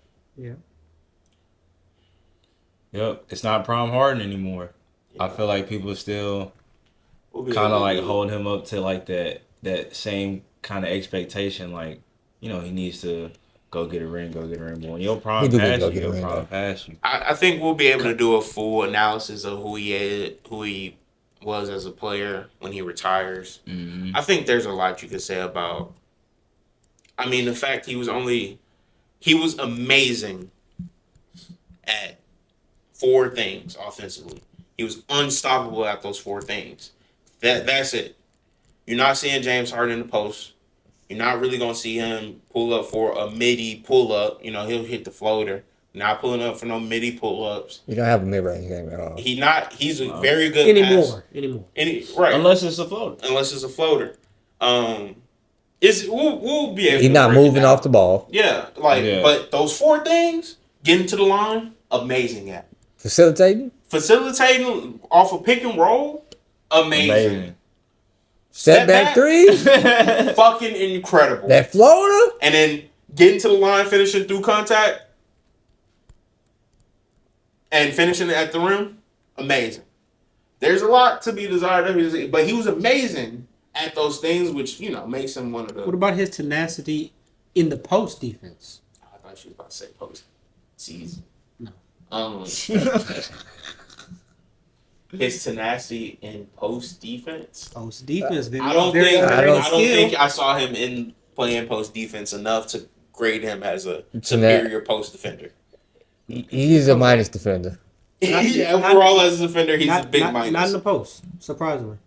Yep, it's not Prime Harden anymore. I feel like people are still We'll be kind able of to like do it. holding him up to like that same kind of expectation. Like, he needs to go get a ring. But when your He prime do need to pass go you, get a your ring, prime though. pass you. I think we'll be able to do a full analysis of who he was as a player when he retires. Mm-hmm. I think there's a lot you could say about. I mean, the fact he was amazing at 4 things offensively. He was unstoppable at those 4 things. That's it. You're not seeing James Harden in the post. You're not really gonna see him pull up for a midi pull up. He'll hit the floater. Not pulling up for no midi pull ups. You don't have a mid-range game at all. He's a very good Anymore. right. Unless it's a floater. Unless it's a floater. We'll be able He's to not break it moving down. off the ball. Yeah, Yeah. but those 4 things, getting to the line, amazing at. Facilitating, Facilitating off a pick and roll, amazing. step back back. 3, Fucking incredible. that floater. And then getting to the line, finishing through contact, and finishing it at the rim, amazing. There's a lot to be desired of his, but he was amazing at those things, which makes him one of the. What about his tenacity in the post defense? I thought she was about to say post season. No. His tenacity in post defense. Post defense. I don't skill. think I saw him in playing post defense enough to grade him as a superior post defender. He's a minus defender. Overall, as a defender, he's a big minus. Not in the post, surprisingly.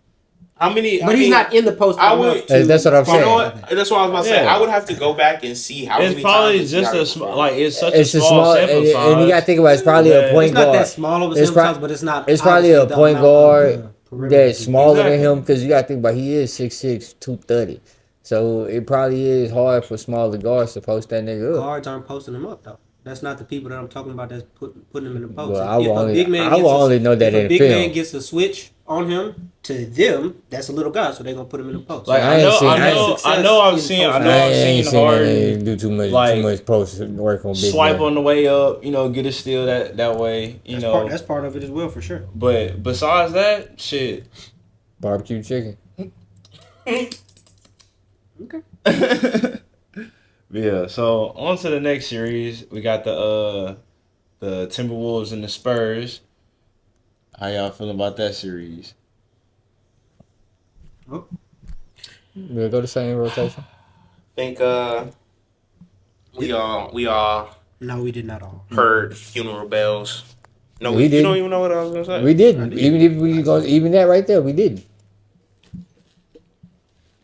How many? But he's not in the post. I would. That's what I'm You know saying. what? That's what I was about to say. Yeah. I would have to go back and see how It's many probably times just he a got small, performed. like it's such It's a small sample and size. you got to think about it's probably a Yeah. point It's not guard. that small of a It's sample pro- size, but it's not. It's probably a obviously the point amount of guard the perimeter that's smaller than Exactly. him because you got to think about he is 6'6", 230. So it probably is hard for smaller guards to post that nigga up. Guards aren't posting him up though. That's not the people that I'm talking about. That's putting him in the post. Well, If I will a only- big man I will gets a- only know that if a in big film. man gets a switch on him to them, that's a little guy, so they're gonna put him in the post. Like I I ain't know, seen- I I ain't know, success I know. I've in seen, I post. know, I've ain't seen seen Harden do too like, much post work on big swipe man. on the way up. Get a steal that way. That's part of it as well for sure. But besides that, shit. Barbecue chicken. Okay. Yeah. So on to the next series. We got the Timberwolves and the Spurs. How y'all feeling about that series? We'll go the same rotation. think we all No, we did not all. heard funeral bells. No, We you didn't. don't even know what I was gonna say. We didn't. Even if we go, even that right there, we didn't.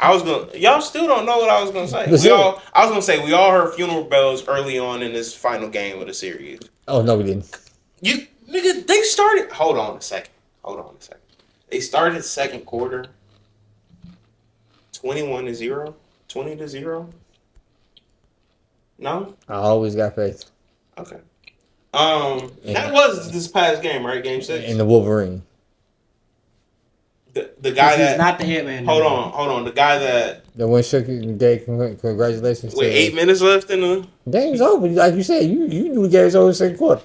Y'all still don't know what I was gonna say. Let's hear it. I was gonna say we all heard funeral bells early on in this final game of the series. Oh no, we didn't. Nigga, they started. Hold on a second. They started second quarter 21-0, 20-0. No, I always got faith okay. That was this past game, right? Game 6. in the Wolverine. The guy He's that not the head man. hold on. The guy that The one shook it and gave congratulations with to 8 minutes left in the game's over. Like you said, you knew the game's over the second quarter.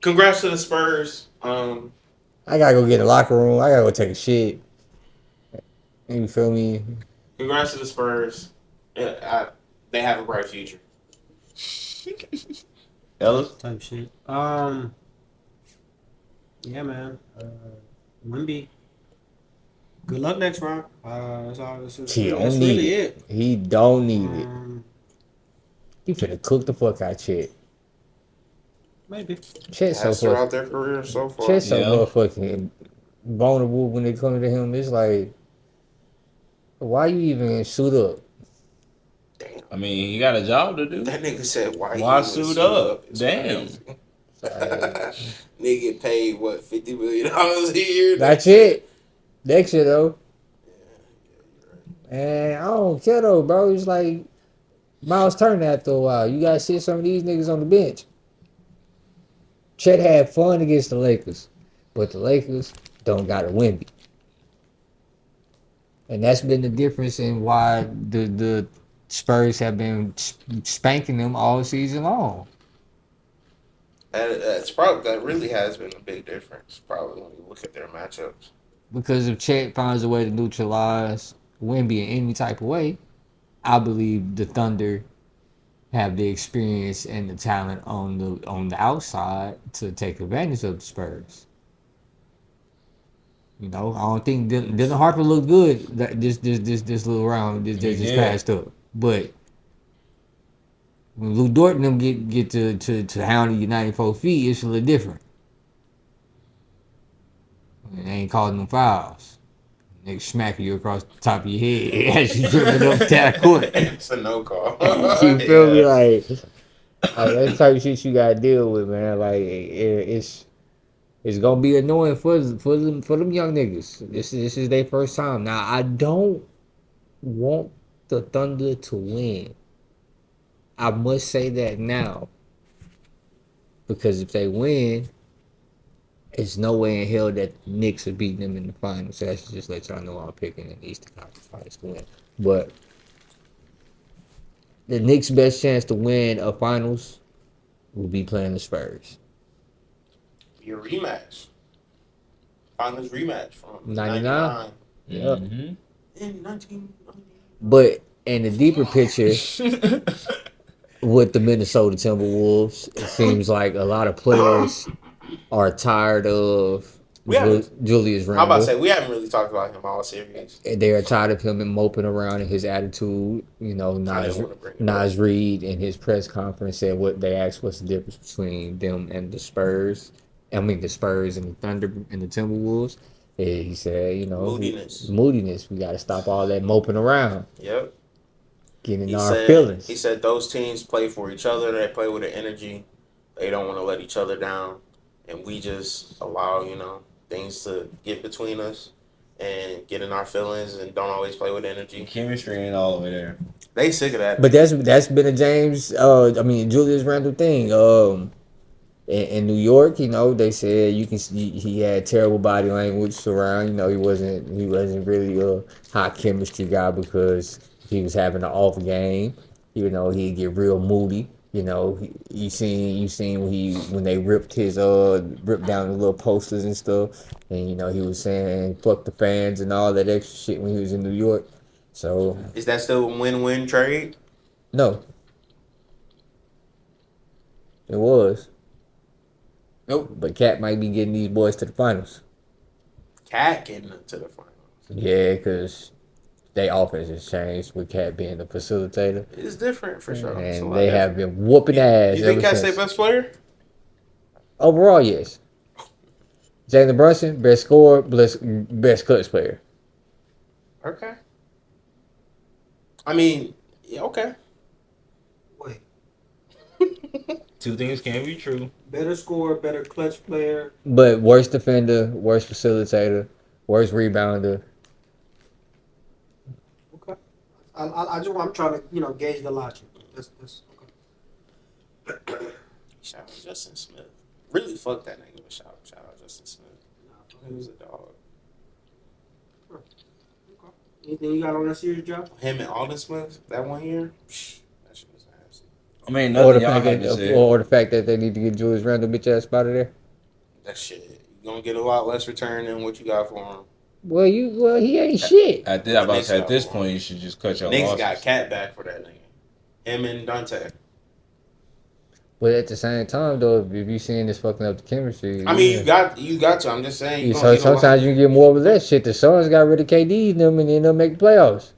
congrats to the Spurs. I gotta go get in the locker room. I gotta go take a shit. You feel me? Congrats to the Spurs. They have a bright future. Ellis? Type shit. Yeah, man. Wimby. Good luck next round. That's all. He That's don't need really it. He don't need it. Um, He finna cook the fuck out Chet. maybe. Chet's so Has fuck. throughout their career so far. Chet's so Yeah. motherfucking vulnerable when it comes to him. It's like, why you even suit up? I mean, he got a job to do. That nigga said, "Why Why you suit suit up? It's Damn. crazy. Like, Nigga get paid what $50 million a year. that's it. Next year though. And I don't care though, bro. It's like Miles Turner after a while. You gotta sit some of these niggas on the bench. Chet had fun against the Lakers, but the Lakers don't got a Wemby. And that's been the difference in why the Spurs have been spanking them all season long. That really has been a big difference. Probably when you look at their matchups. Because if Chet finds a way to neutralize Wemby in any type of way, I believe the Thunder have the experience and the talent on the outside to take advantage of the Spurs. You know, I don't think Dylan Harper looked good this little round. This just passed up, but when Lou Dort and them get to hounding you 94 feet, it's a little different. They ain't calling them fouls. They smacking you across the top of your head as you dribbling up that court. It's a no call. You feel me? Like that's the type of shit you gotta deal with, man. Like it's gonna be annoying for them young niggas. This is their first time. Now I don't want the Thunder to win. I must say that now. Because if they win, it's no way in hell that the Knicks are beating them in the finals. So I should just let y'all know I'm picking an Eastern Conference Finals to win. But the Knicks' best chance to win a finals will be playing the Spurs. Your rematch. Finals rematch from 99. 99. Yep. In 1990. But in the deeper picture, with the Minnesota Timberwolves, it seems like a lot of players are tired of Julius I'm about to Randle. say, we haven't really talked about him all series. They are tired of him and moping around and his attitude. You know, Nas Reed in his press conference said what they asked what's the difference between them and the Spurs. I mean, the Spurs and the Thunder and the Timberwolves. And he said, you know, moodiness. We got to stop all that moping around. Yep. Getting our feelings. He said those teams play for each other. They play with an energy. They don't want to let each other down. And we just allow, things to get between us and get in our feelings and don't always play with energy. Chemistry ain't all the way there. They sick of that. But that's been a Julius Randle thing. In New York, they said you can see he had terrible body language around. He wasn't really a high chemistry guy because he was having an off game. He'd get real moody. You seen when they ripped down the little posters and stuff, and he was saying fuck the fans and all that extra shit when he was in New York. So is that still a win-win trade? No, it was. Nope. But Cat might be getting these boys to the finals. Cat getting to the finals. Yeah, because they offense has changed with Cat being the facilitator. It's different for sure. And they have been whooping ass. You think Cat's their best player? Overall, yes. Jalen Brunson, best scorer, best clutch player. Okay. I mean, yeah, okay. Wait. Two things can be true. Better scorer, better clutch player. But worst defender, worst facilitator, worst rebounder. Okay. I'm trying to gauge the logic. That's okay. Shout out Justin Smith. Really fuck that nigga, but shout out Justin Smith. He was a dog. Anything you got on that series, Joe? Him and Alden Smith that 1 year. Psh, that shit was nasty. I mean, Or the nothing y'all fact had to that, say. or the fact that they need to get Julius Randle bitch ass out of there. That shit. You gonna get a lot less return than what you got for him. Well, he ain't shit. At this, I'm about to say, at this point, you should just cut your Niggas losses. got Cat back for that nigga. Him and Dante. But at the same time, though, if you seeing this fucking up the chemistry, I mean, you got to. I'm just saying. You so sometimes you get more of that shit. The Suns got rid of KD and them, and then they'll make the playoffs.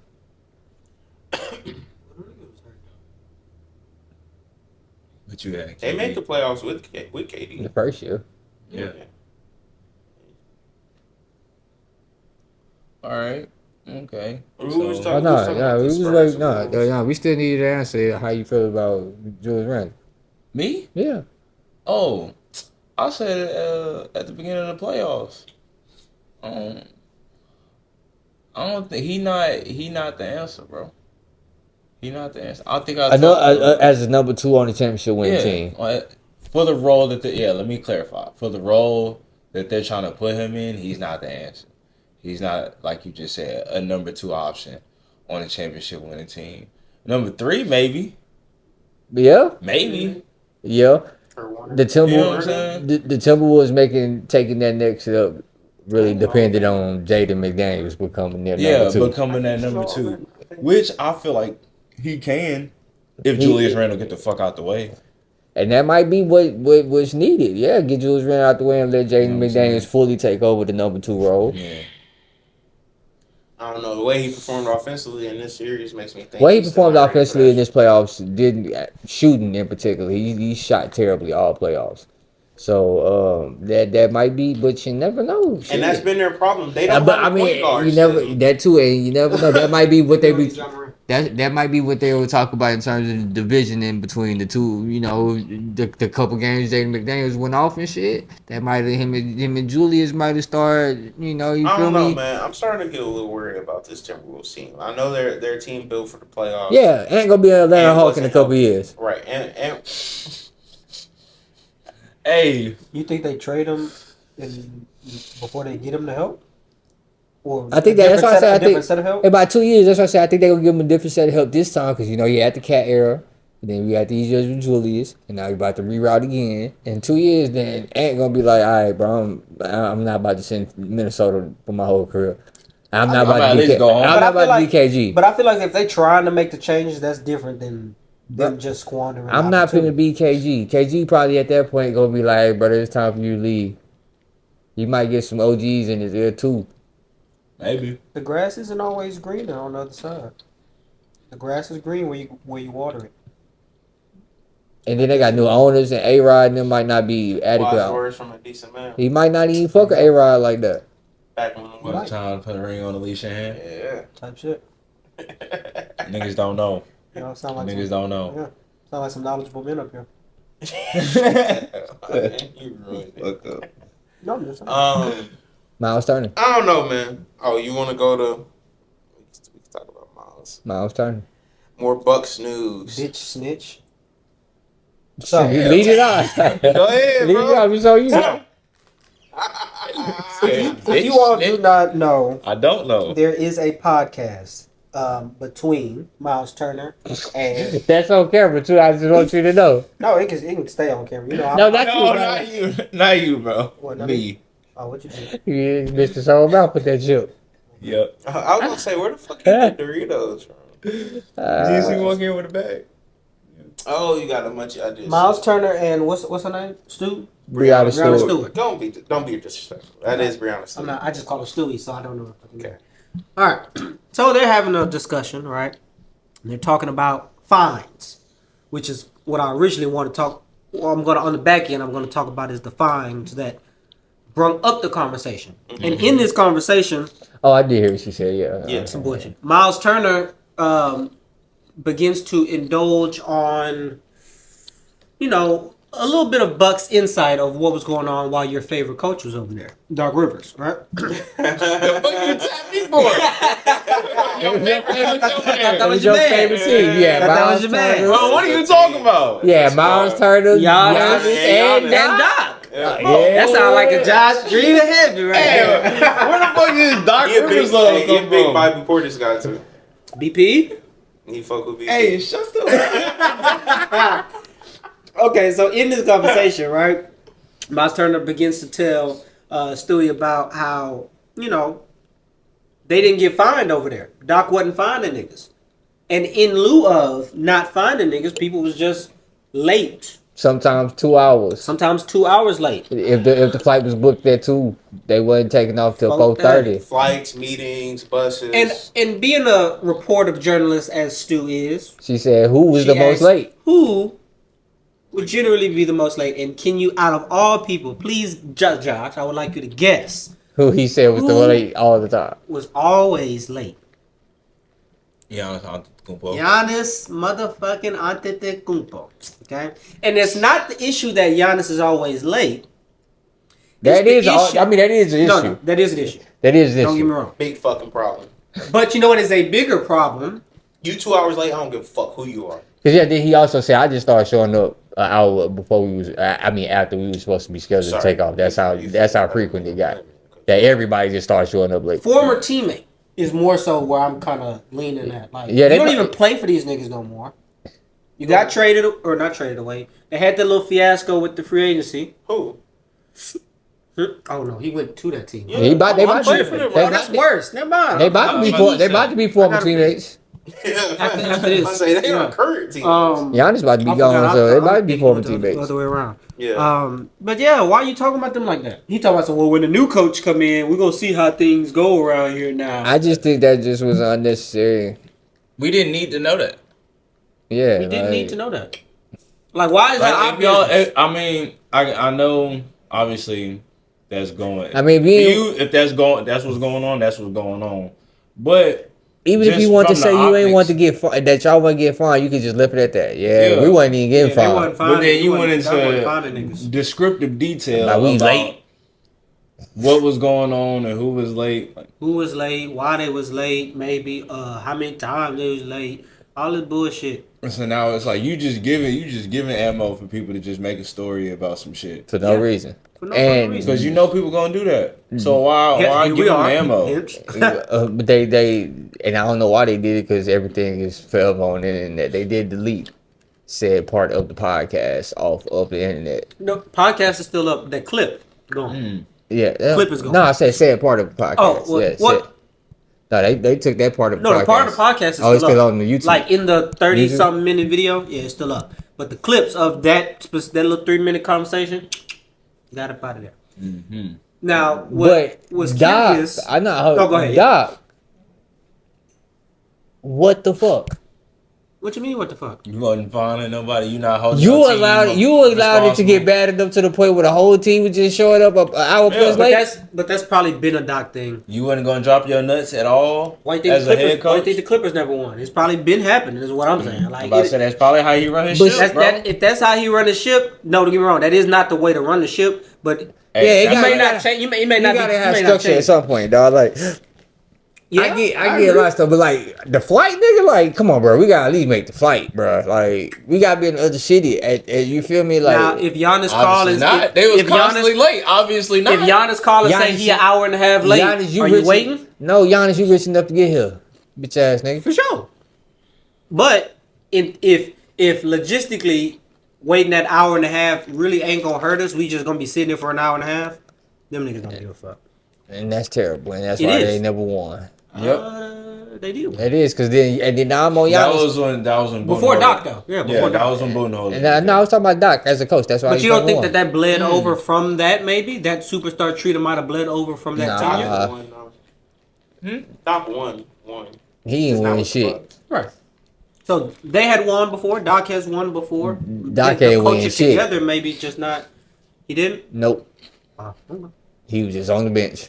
But you had They KD. made the playoffs with KD. The first year. Yeah. All right. Okay. Who was So, talking- Oh, who's talking about we this was first? no, we still need to answer how you feel about Julius Randle. me? Yeah. Oh, I said it at the beginning of the playoffs. I don't think he not the answer, bro. He not the answer. I think I know as a number 2 on the championship winning team. For the role that let me clarify. For the role that they're trying to put him in, he's not the answer. He's not, like you just said, a number 2 option on a championship winning team. Number 3, maybe. Yeah. Maybe. Yeah. The You know what I'm saying? the Timberwolves taking that next step really depended on Jaden McDaniels becoming their number 2. Becoming that number 2, which I feel like he can if Julius Randle get the fuck out the way. And that might be what's needed. Yeah, get Julius Randle out the way and let Jaden McDaniels fully take over the number 2 role. Yeah. I don't know. The way he performed offensively in this series makes me think. Well, he he's performed still ready for offensively that in this playoffs. Didn't shooting in particular. He shot terribly all playoffs. So that might be, but you never know. Shit. And that's been their problem. They don't But have a point guard. you never still. that too, and you never know. That might be what they be. That might be what they will talk about in terms of the division in between the two. You know, the couple games Jaden McDaniels went off and shit. That might have him and Julius might have started. You know, you I feel don't know, me? man. I'm starting to get a little worried about this Timberwolves team. I know they're a team built for the playoffs. Yeah, ain't gonna be an Atlanta And Hawk in a wasn't couple healthy. years. Right, and Hey, You think they trade him before they get him the help? Or I think a that's why I different said I different think set of help. in about 2 years. That's why I said I think they gonna give him a different set of help this time because you know you had the Cat era, and then we got these years with Julius, and now you about to reroute again. In 2 years, then Ant gonna be like, all right, bro, I'm not about to send Minnesota for my whole career. I'm not I'm about at to least be. go home. I'm But not I feel about to be like- KG. But I feel like if they trying to make the changes, that's different than them just squandering. I'm not finna be KG. KG probably at that point gonna be like, hey, brother, it's time for you to leave. You might get some OGs in his ear too. maybe. The grass isn't always greener on the other side. The grass is green where you water it. And then they got new owners, and A-Rod and them might not be wise adequate. words from a decent man. He might not even fuck with A-Rod like that. Back when it Right. was. Time to put a ring on Alicia's hand. Yeah. Type shit. Niggas don't know. You know, sound like Niggas some, don't know. Yeah, sound like some knowledgeable men up here. You ruined it. No, I'm just saying. Miles Turner. I don't know, man. Oh, you want to go to? We can talk about Miles. Turner. More Bucks news. Bitch snitch. So lead it on. Go ahead, Lead it bro. on. We saw you. If you all do not know, I don't know. there is a podcast between Miles Turner and That's on camera too. I just want you to know. no, it can stay on camera. You know, No, not No, you. not you. Not you, bro. What, not Me. Oh, what you do? You missed his whole mouth with that chip. Yep. I was gonna say, where the fuck you get Doritos from? GC walk in with a bag. Oh, you got a bunch. I just Miles Turner and what's her name? Stu. Brianna Brianna Stewart. Stewart. Don't be disrespectful. That is Brianna I'm Stewart. not. I just call her Stewie, so I don't know. Okay. All right. So they're having a discussion, right? And they're talking about fines, which is what I originally want to talk. Well, I'm gonna on the back end. I'm gonna talk about is the fines that brought up the conversation. Mm-hmm. And in this conversation, Oh, I did hear what she said. Yeah. Yeah. some bullshit. Miles Turner begins to indulge on, a little bit of Buck's insight of what was going on while your favorite coach was over there, Doc Rivers, right? The fuck you tapped me for? That was your favorite team. Yeah, That Miles was your man. Turner. Well, what are you talking about? Yeah, Miles Turner, Giannis Giannis, and and Doc. Doc. That sounds like a Josh dream of heaven right there. Where the fuck is Doc He a big, Rivers love he a come big from? Bobby Portis guy too. BP? He fuck with BP. Hey, shut the. Okay, so in this conversation, right, Miles Turner begins to tell Stewie about how, they didn't get fined over there. Doc wasn't finding niggas. And in lieu of not finding niggas, people was just late. Sometimes 2 hours. Sometimes 2 hours late. If the flight was booked at 2, they wasn't taking off till 4:30. Flights, meetings, buses. And being a reporter journalist as Stu is, She said, "Who was she the most asked, late?" Who would generally be the most late? And can you, out of all people, please, Josh, I would like you to guess Who he said was the Who? late all the time. was always late. Giannis Antetokounmpo. Giannis motherfucking Antetokounmpo. Okay? And it's not the issue that Giannis is always late. That It's is, the all, issue. I mean, that is an issue. No, that is an issue. That is an Don't get issue. me wrong. Big fucking problem. But you know what is a bigger problem? You 2 hours late, I don't give a fuck who you are. Cause yeah, then he also said, "I just started showing up an hour before we was. After we was supposed to be scheduled to take off. That's how frequent it got. That everybody just started showing up late. Former teammate is more so where I'm kind of leaning at. Like, Yeah, you they don't pro- even play for these niggas no more. You got traded, or not traded away. They had that little fiasco with the free agency. Who? Oh no, he went to that team. Yeah. They about I'm to playing be. for them, They Oh, that's about, worse. Never mind. they about to be. They about to be former gotta- teammates. After this, I say they yeah. are current team. Giannis about to be I gone, forgot. so they about to I'm be thinking former of the teammates. Other way around. Yeah. But yeah, why are you talking about them like that? He talking about some. Well, when the new coach come in, we're gonna see how things go around here now. I just think that just was unnecessary. We didn't need to know that. Yeah, We didn't like, need to know that. Like, why is that Like, if obvious? y'all, I mean, I know obviously that's going. I mean, for being, you, if that's what's going on. That's what's going on. But even if just you want to from say the you ain't want to optics- get that y'all want to get fined, you could just lift it at that. Yeah, Yeah. we wasn't even getting They fined. wasn't but finding- then you they went wasn't finding into niggas. descriptive detail Like, we about late. what was going on and who was late. Like, Who was late? Why they was late? Maybe how many times they was late? All this bullshit. so now it's like you just giving ammo for people to just make a story about some shit For no Yeah. reason. For no And- fucking reason. because you know people gonna do that. So why Here give we them are. ammo? Hence. But they and I don't know why they did it because everything is forever on the internet. They did delete said part of the podcast off of the internet. No, podcast is still up. That clip gone. Mm. Yeah, Clip is gone. No, I said part of the podcast. Oh, what- Yeah, what? said- No, they took that part of the No, podcast. the part of the podcast is Oh, it's still still up. on the YouTube. Like in the 30 YouTube? something minute video, yeah, it's still up. But the clips of that little 3 minute conversation, got up out of there. Mm-hmm. Now, what But was Doc, curious? I know. Oh, go ahead. Doc, what the fuck? What you mean? What the fuck? You wasn't finding nobody. You not holding. You your team allowed it to responsible. get bad enough to the point where the whole team was just showing up an hour plus But late. that's probably been a Doc thing. You wasn't gonna drop your nuts at all Why you think as the a head Clippers? Why you coach. think the Clippers never won? It's probably been happening. Is what I'm saying. I'm Like, about to say that's probably how he run his But shit, bro. if that's how he run his ship, no, don't get me wrong. That is not the way to run the ship. But Hey, Yeah, you it may gotta- not change. You may You not. gotta be, have you may not structure at change. some point, dog. Like, Yeah, I get a lot of stuff, but like the flight, nigga, like, come on, bro, we gotta at least make the flight, bro. Like, we gotta be in the other city. And you feel me? Like, Now, if Giannis call Obviously and not. They was if constantly Giannis, late. Obviously not. if Giannis call and say Giannis, he an hour and a half late, Giannis, are you rich- waiting? No, Giannis, you rich enough to get here, bitch ass nigga. For sure. But if logistically waiting that hour and a half really ain't gonna hurt us, we just gonna be sitting there for an hour and a half. Them niggas don't give a fuck. And that's terrible, and that's It why is. they never won. Yep. They did. It is, cause then now I'm on That Giannis. was when Before Budenholzer- Doc though. Yeah, before that Doc. was when Budenholzer. And no, I was talking about Doc as a coach. That's why. But he's you don't number think one. that bled over from that? Maybe that superstar treater might have bled over from that Nah. tenure. Doc won, though. Doc won. He ain't It's not winning with the shit. Bucks. Right. So they had won before. Doc has won before. Doc They ain't coach winning it shit. together, maybe just not. He didn't. Nope. Okay. He was just on the bench.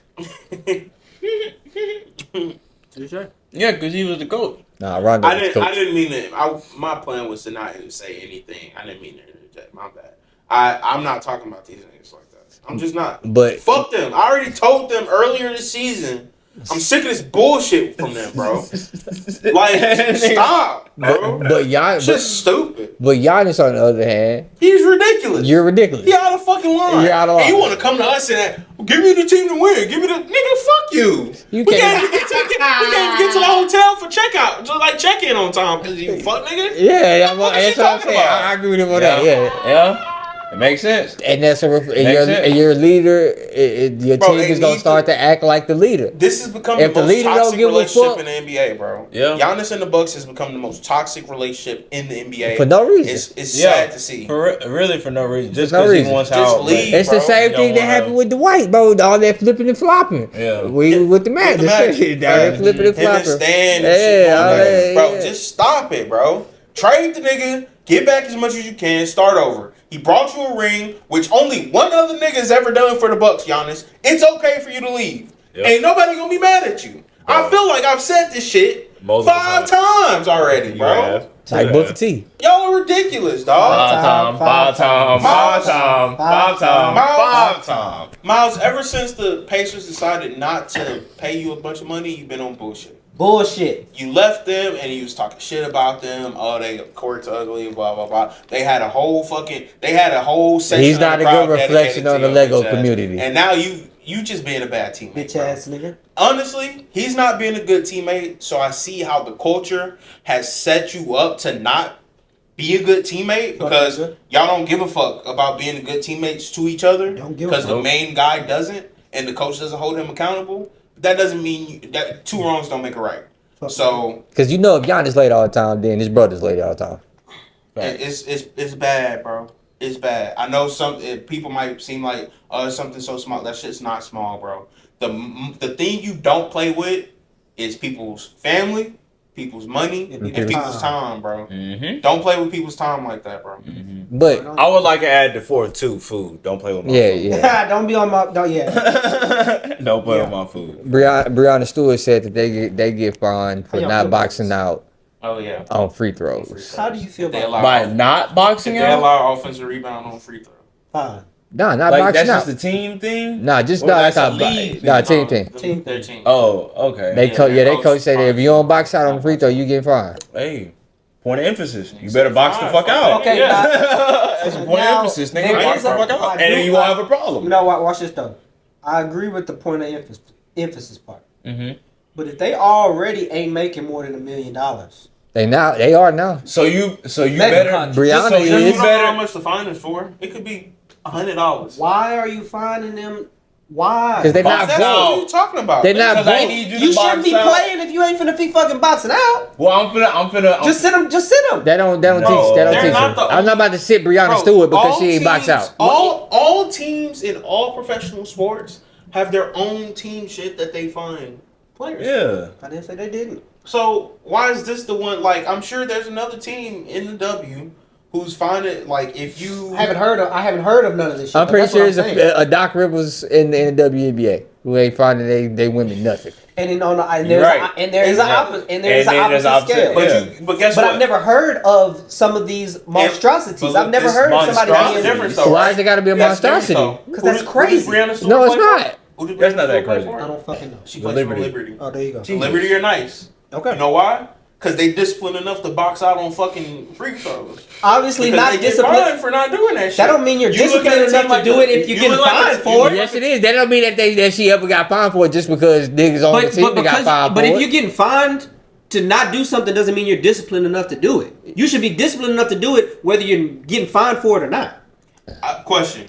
Touche. Yeah, because he was the coach. Nah, Rondo I was didn't. coach. I didn't mean to. My plan was to not say anything. I didn't mean to interject. My bad. I'm not talking about these niggas like that. I'm just not. But Fuck them. I already told them earlier this season I'm sick of this bullshit from them, bro. Like, stop, bro. But It's just stupid. But Giannis, on the other hand, He's ridiculous. you're ridiculous. He out of fucking line. You're out of And you line. want to come to us and give me the team to win. Give me the nigga. Fuck you. You we can't- can't even get to the hotel for checkout. Just like check in on time because you fuck nigga. Yeah, What the fuck is that's you what I'm talking saying. about? I agree with him on that. Yeah. Yeah. It makes sense. And that's and Makes sense. your leader, your Bro, team they is gonna need start to act like the leader. This has become If the the most leader don't toxic give a relationship fuck- in the NBA, bro. Yeah. Giannis and the Bucks has become the most toxic relationship in the NBA. For no reason. It's Yeah. sad to see. Really for no reason. Just For no because he reason. wants Just out. leave. It's the bro, same you thing don't that wanna- happened with Dwight, bro. All that flipping and flopping. Yeah. With the Magic. With the Magic. All that flipping and Him and flopping. Stan and shit Yeah, going all back. that, Bro, yeah. just stop it, bro. Trade the nigga, get back as much as you can, start over. He brought you a ring, which only one other nigga has ever done for the Bucks, Giannis. It's okay for you to leave. Yep. Ain't nobody gonna be mad at you. I Bro. feel like I've said this shit Multiple 5 times already, You bro. have. Like You Booker have. T. Y'all are ridiculous, dog. Five time. Miles, ever since the Pacers decided not to pay you a bunch of money, you've been on bullshit. Bullshit. You left them and you was talking shit about them. Oh, they court's ugly, blah blah blah. They had a whole section. He's of not the a crowd good reflection dedicated on to the your Lego bitch ass. community. And now you just being a bad teammate. Bitch bro. ass nigga. Honestly, he's not being a good teammate. So I see how the culture has set you up to not be a good teammate because Fuck. y'all don't give a fuck about being a good teammates to each other. Don't give a Because the fuck. main guy doesn't, and the coach doesn't hold him accountable. That doesn't mean that 2 wrongs don't make a right. Fuck. So Because you know if Giannis late all the time, then his brother's late all the time. it's bad, bro. It's bad. I know people might seem like it's something so small. That shit's not small, bro. The thing you don't play with is people's family, people's money, and people's time, bro. Mm-hmm. Don't play with people's time like that, bro. But I would like to add the fourth too. Food. Don't play with my yeah, food. yeah. Don't be on my. Don't yeah. Don't play with my food. Brianna Stewart said that they get fined for How y'all not feel boxing about out Oh yeah. on free throws. How do you feel They about allow- By not boxing If they out. allow offensive rebound on free throw. fine? Nah, not Like boxing that's out. just a team thing. Nah, just Or nah, that's that's a not league nah, thing? team. Their team. Oh, okay. They Yeah, coach said that if you don't box out on the free throw, you get fined. Hey, point of emphasis. You better box the fuck out. Okay, Yeah. That's a point Now, of emphasis, nigga. there Box is the a- fuck out, I and do- then you won't have a You problem. know what? Watch this though. I agree with the point of emphasis part. Mm-hmm. But if they already ain't making more than $1 million, They are now. So you Mega better. contract. Brianna so you is- How better. much the fine is for? It could be $100. why are you finding them? Why? Because they're not That's broke. what you talking about. They're not Because I broke. need you to You box shouldn't be out. playing if you ain't finna be fucking boxing out. Well, I'm finna. Just sit them. Just sit them. They don't Bro, teach. They don't they're teach not them. the I'm not about to sit Brianna Bro, Stewart because all she ain't box teams- out. All teams in all professional sports have their own team shit that they find players. Yeah. I didn't say they didn't. So why is this the one? Like, I'm sure there's another team in the W who's finding like if you I haven't heard of none of this shit. I'm but pretty that's sure what it's I'm saying. a Doc Rivers in the WNBA who ain't finding they women nothing. And then on the, and You're there's right. and there is an Exactly. opposite and there's And an then there's opposite scale. opposite, but guess But what? I've never heard of some of these monstrosities. but I've never this heard of somebody monstrosity being. different, though, Why right? is it got to be a That's different, monstrosity? though. 'Cause that's Who does crazy. Brianna Stewart No, it's play for? not. Who did That's Brianna not that Stewart play crazy. for? I don't fucking know. She The plays Liberty. for Liberty. Oh, there you go. The Liberty are nice. Okay. You know why? Because they disciplined enough to box out on fucking free throws. Obviously Because not they get disciplined. fined for not doing that shit. That don't mean you're You look disciplined at a team enough to like do the- it if you're you getting look like fined the- for it. Yes, it is. That don't mean that she ever got fined for it just because niggas on the team that got fined for if it. you're getting fined to not do something doesn't mean you're disciplined enough to do it. You should be disciplined enough to do it whether you're getting fined for it or not. Question.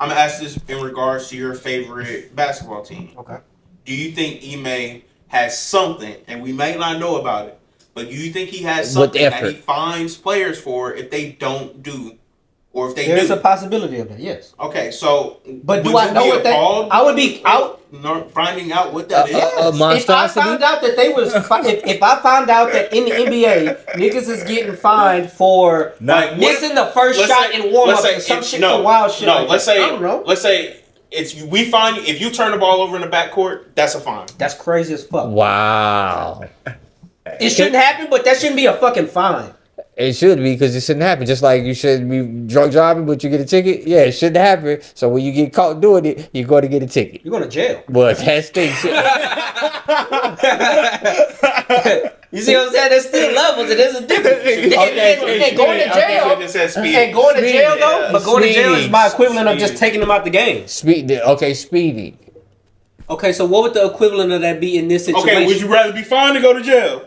I'm gonna ask this in regards to your favorite basketball team. Okay. Do you think Ime has something, and we may not know about it, but do you think he has With something that effort. he fines players for if they don't do, or if they There's do? a possibility of that, yes. Okay, so But do would I you know be what that- appalled I would be out- finding out what that is. A If I monstrosity? found out that they was if I found out that in the NBA niggas is getting fined for Like, what- missing the first let's shot say- in warm let's up say or some if- shit, no, some wild shit. No, like let's that. say I don't know. let's say it's we find you if you turn the ball over in the backcourt, that's a fine. That's crazy as fuck. Wow. It shouldn't happen, but that shouldn't be a fucking fine. It should be because it shouldn't happen. Just like you shouldn't be drunk driving, but you get a ticket. Yeah, it shouldn't happen. So when you get caught doing it, you're going to get a ticket. You're going to jail. But that's thing. You see what I'm saying? There's still levels, and there's a difference. And going to jail, and going to jail though, but going to jail is my equivalent of just taking them out the game. Speeding. Okay, so what would the equivalent of that be in this situation? Okay, would you rather be fined or go to jail?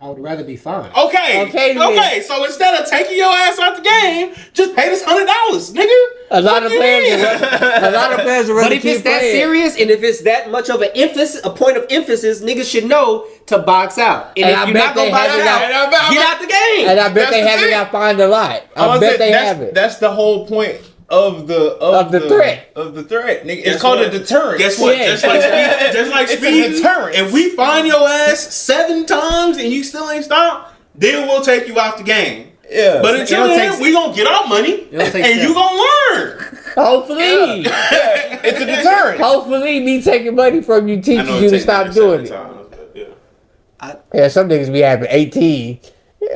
I would rather be fined. Okay. So instead of taking your ass out the game, just pay this $100, nigga. A lot of players are But if it's that serious and if it's that much of a point of emphasis, niggas should know to box out. And if you're not gonna box out, get out the game. And I bet they haven't got fined a lot. I bet they haven't. That's the whole point of the threat. Nigga. It's called a deterrent. Guess what? Yeah. Just like It's speed. a deterrent. If we find your ass 7 times and you still ain't stopped, then we'll take you out the game. Yeah. But until then, we gonna get our money and you gonna learn. Hopefully. It's a deterrent. Hopefully me taking money from you teaches you to stop doing it. Yeah, some niggas be having 18.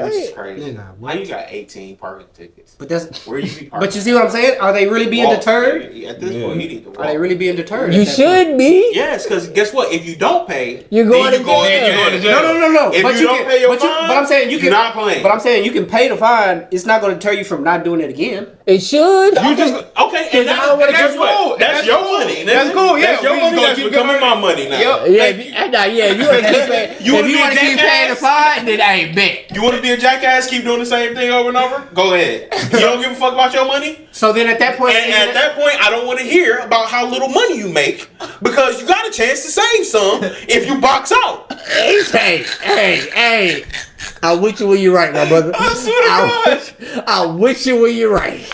Which is crazy. Nigga, Why you got 18 parking tickets? But that's Where you be parking? But you see what I'm saying? Are they really being deterred? At this point, you need to walk. Are they really being deterred? You should be. Yes, because guess what? If you don't pay, You're going then to jail. No. If but you don't pay your fine, but I'm saying you you're can not playing. But I'm saying you can pay the fine. It's not going to deter you from not doing it again. It should. You just okay, and that's cool. That's That's your cool. money. That's cool. Yeah, That's your we money. gonna That's keep becoming giving my money now. Yep. Yeah, you want to keep paying. You wanna If be you a want to keep paying the jackass? fine, then I ain't bet. You want to be a jackass? Keep doing the same thing over and over. Go ahead. You don't give a fuck about your money. So then at that point, And at that point, I don't want to hear about how little money you make because you got a chance to save some if you box out. Hey. I with you when you're right, my brother. I swear to God. I with you when you're right.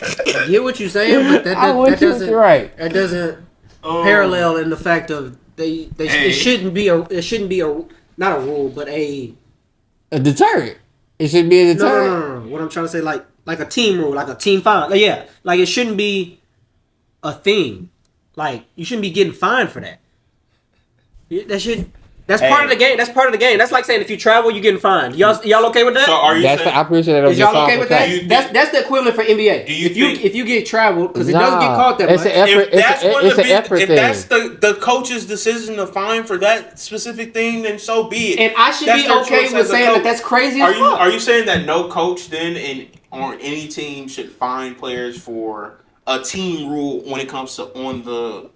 I get what you're saying, but that doesn't that doesn't parallel in the fact of they it shouldn't be a not a rule, but a deterrent. It should be a deterrent. no. What I'm trying to say, like a team rule, like a team fine. Like, yeah, like it shouldn't be a thing. Like you shouldn't be getting fined for that. That's part of the game. That's part of the game. That's like saying if you travel, you're getting fined. Y'all okay with that? So are you saying? I appreciate that. Is y'all okay with that? think- That's the equivalent for NBA. Do you think- if you get traveled, because it doesn't get caught that much. If that's thing. that's the coach's decision to fine for that specific thing, then so be it. And I should That's be their okay choice with as a saying coach. that that's crazy as fuck. Are you saying that no coach then on any team should fine players for a team rule when it comes to on the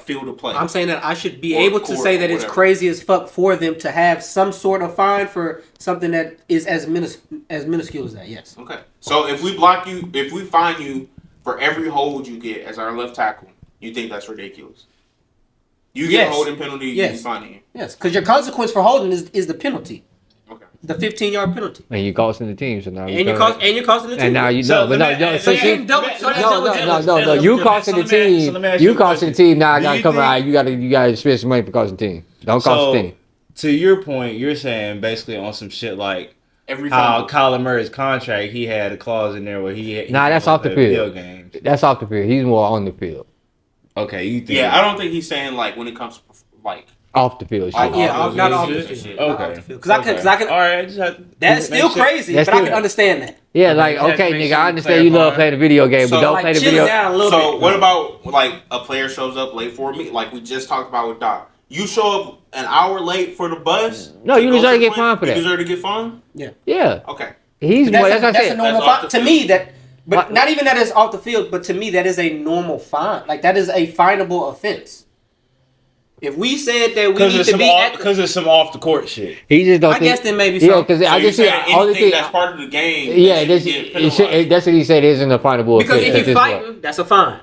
field of play? I'm saying that I should be Or able to court say or that it's whatever. crazy as fuck for them to have some sort of fine for something that is as minuscule as that. Yes. Okay. So if we fine you for every hold you get as our left tackle, you think that's ridiculous? You get a holding penalty, Yes. you fining you. Yes, because your consequence for holding is the penalty, Okay. the 15-yard penalty, And you're costing the team, so now and you're costing the team. And now you know, but no, you costing the team. You costing the team. Now I gotta come out. You gotta spend some money for costing the team. Don't cost the team. To your point, you're saying basically on some shit like Every how fumble. Kyler Murray's contract, he had a clause in there where he Nah, that's off the field. Games. That's off the field. He's more on the field. Okay, you think? Yeah, I don't think he's saying when it comes to Off the field. Off- Yeah, off not the off field the shit. field. Okay. Not off the field. Because I can. All right, just have to That's make still sure. crazy, That's but I can still- understand that. Yeah, like Yeah, okay, make nigga, sure I you understand you love clarify. playing the video game, but So, don't play the chill video. down a little So bit. what about a player shows up late for me? Like we just talked about with Doc. You show up an hour late for the bus. No, to you go deserve to the get plane? fined for that. You deserve to get fined. Yeah, Okay. he's That's more. a That's what I normal said. That's fine. off the To field. me, that, but What? not even that is off the field, but to me, that is a normal fine. Like, that is a finable offense. If we said that we need to be at the, Because it's some off the court shit. He just don't I think. guess then maybe Yeah, so. because So I just you're see saying all the anything thing. that's part of the game. Yeah, that you get penalized. that's what he said. Isn't a finable Because offense. if you're fighting, that's a fine.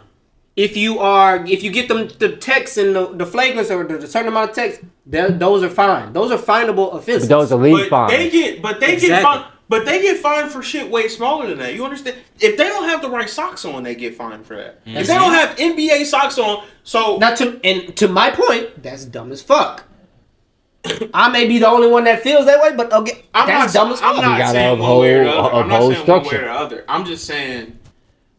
If you get them the texts and the flagrants or the certain amount of texts, those are fine. Those are finable offenses. Those are league But fines. they get Exactly. fined. But they get fined for shit way smaller than that. You understand? If they don't have the right socks on, they get fined for that. If they don't have NBA socks on, so Now to my point, that's dumb as fuck. I may be the only one that feels that way, but okay, that's dumb as fuck. I'm not gotta saying one way or the other. I'm not uphold saying one way structure. or the other. I'm just saying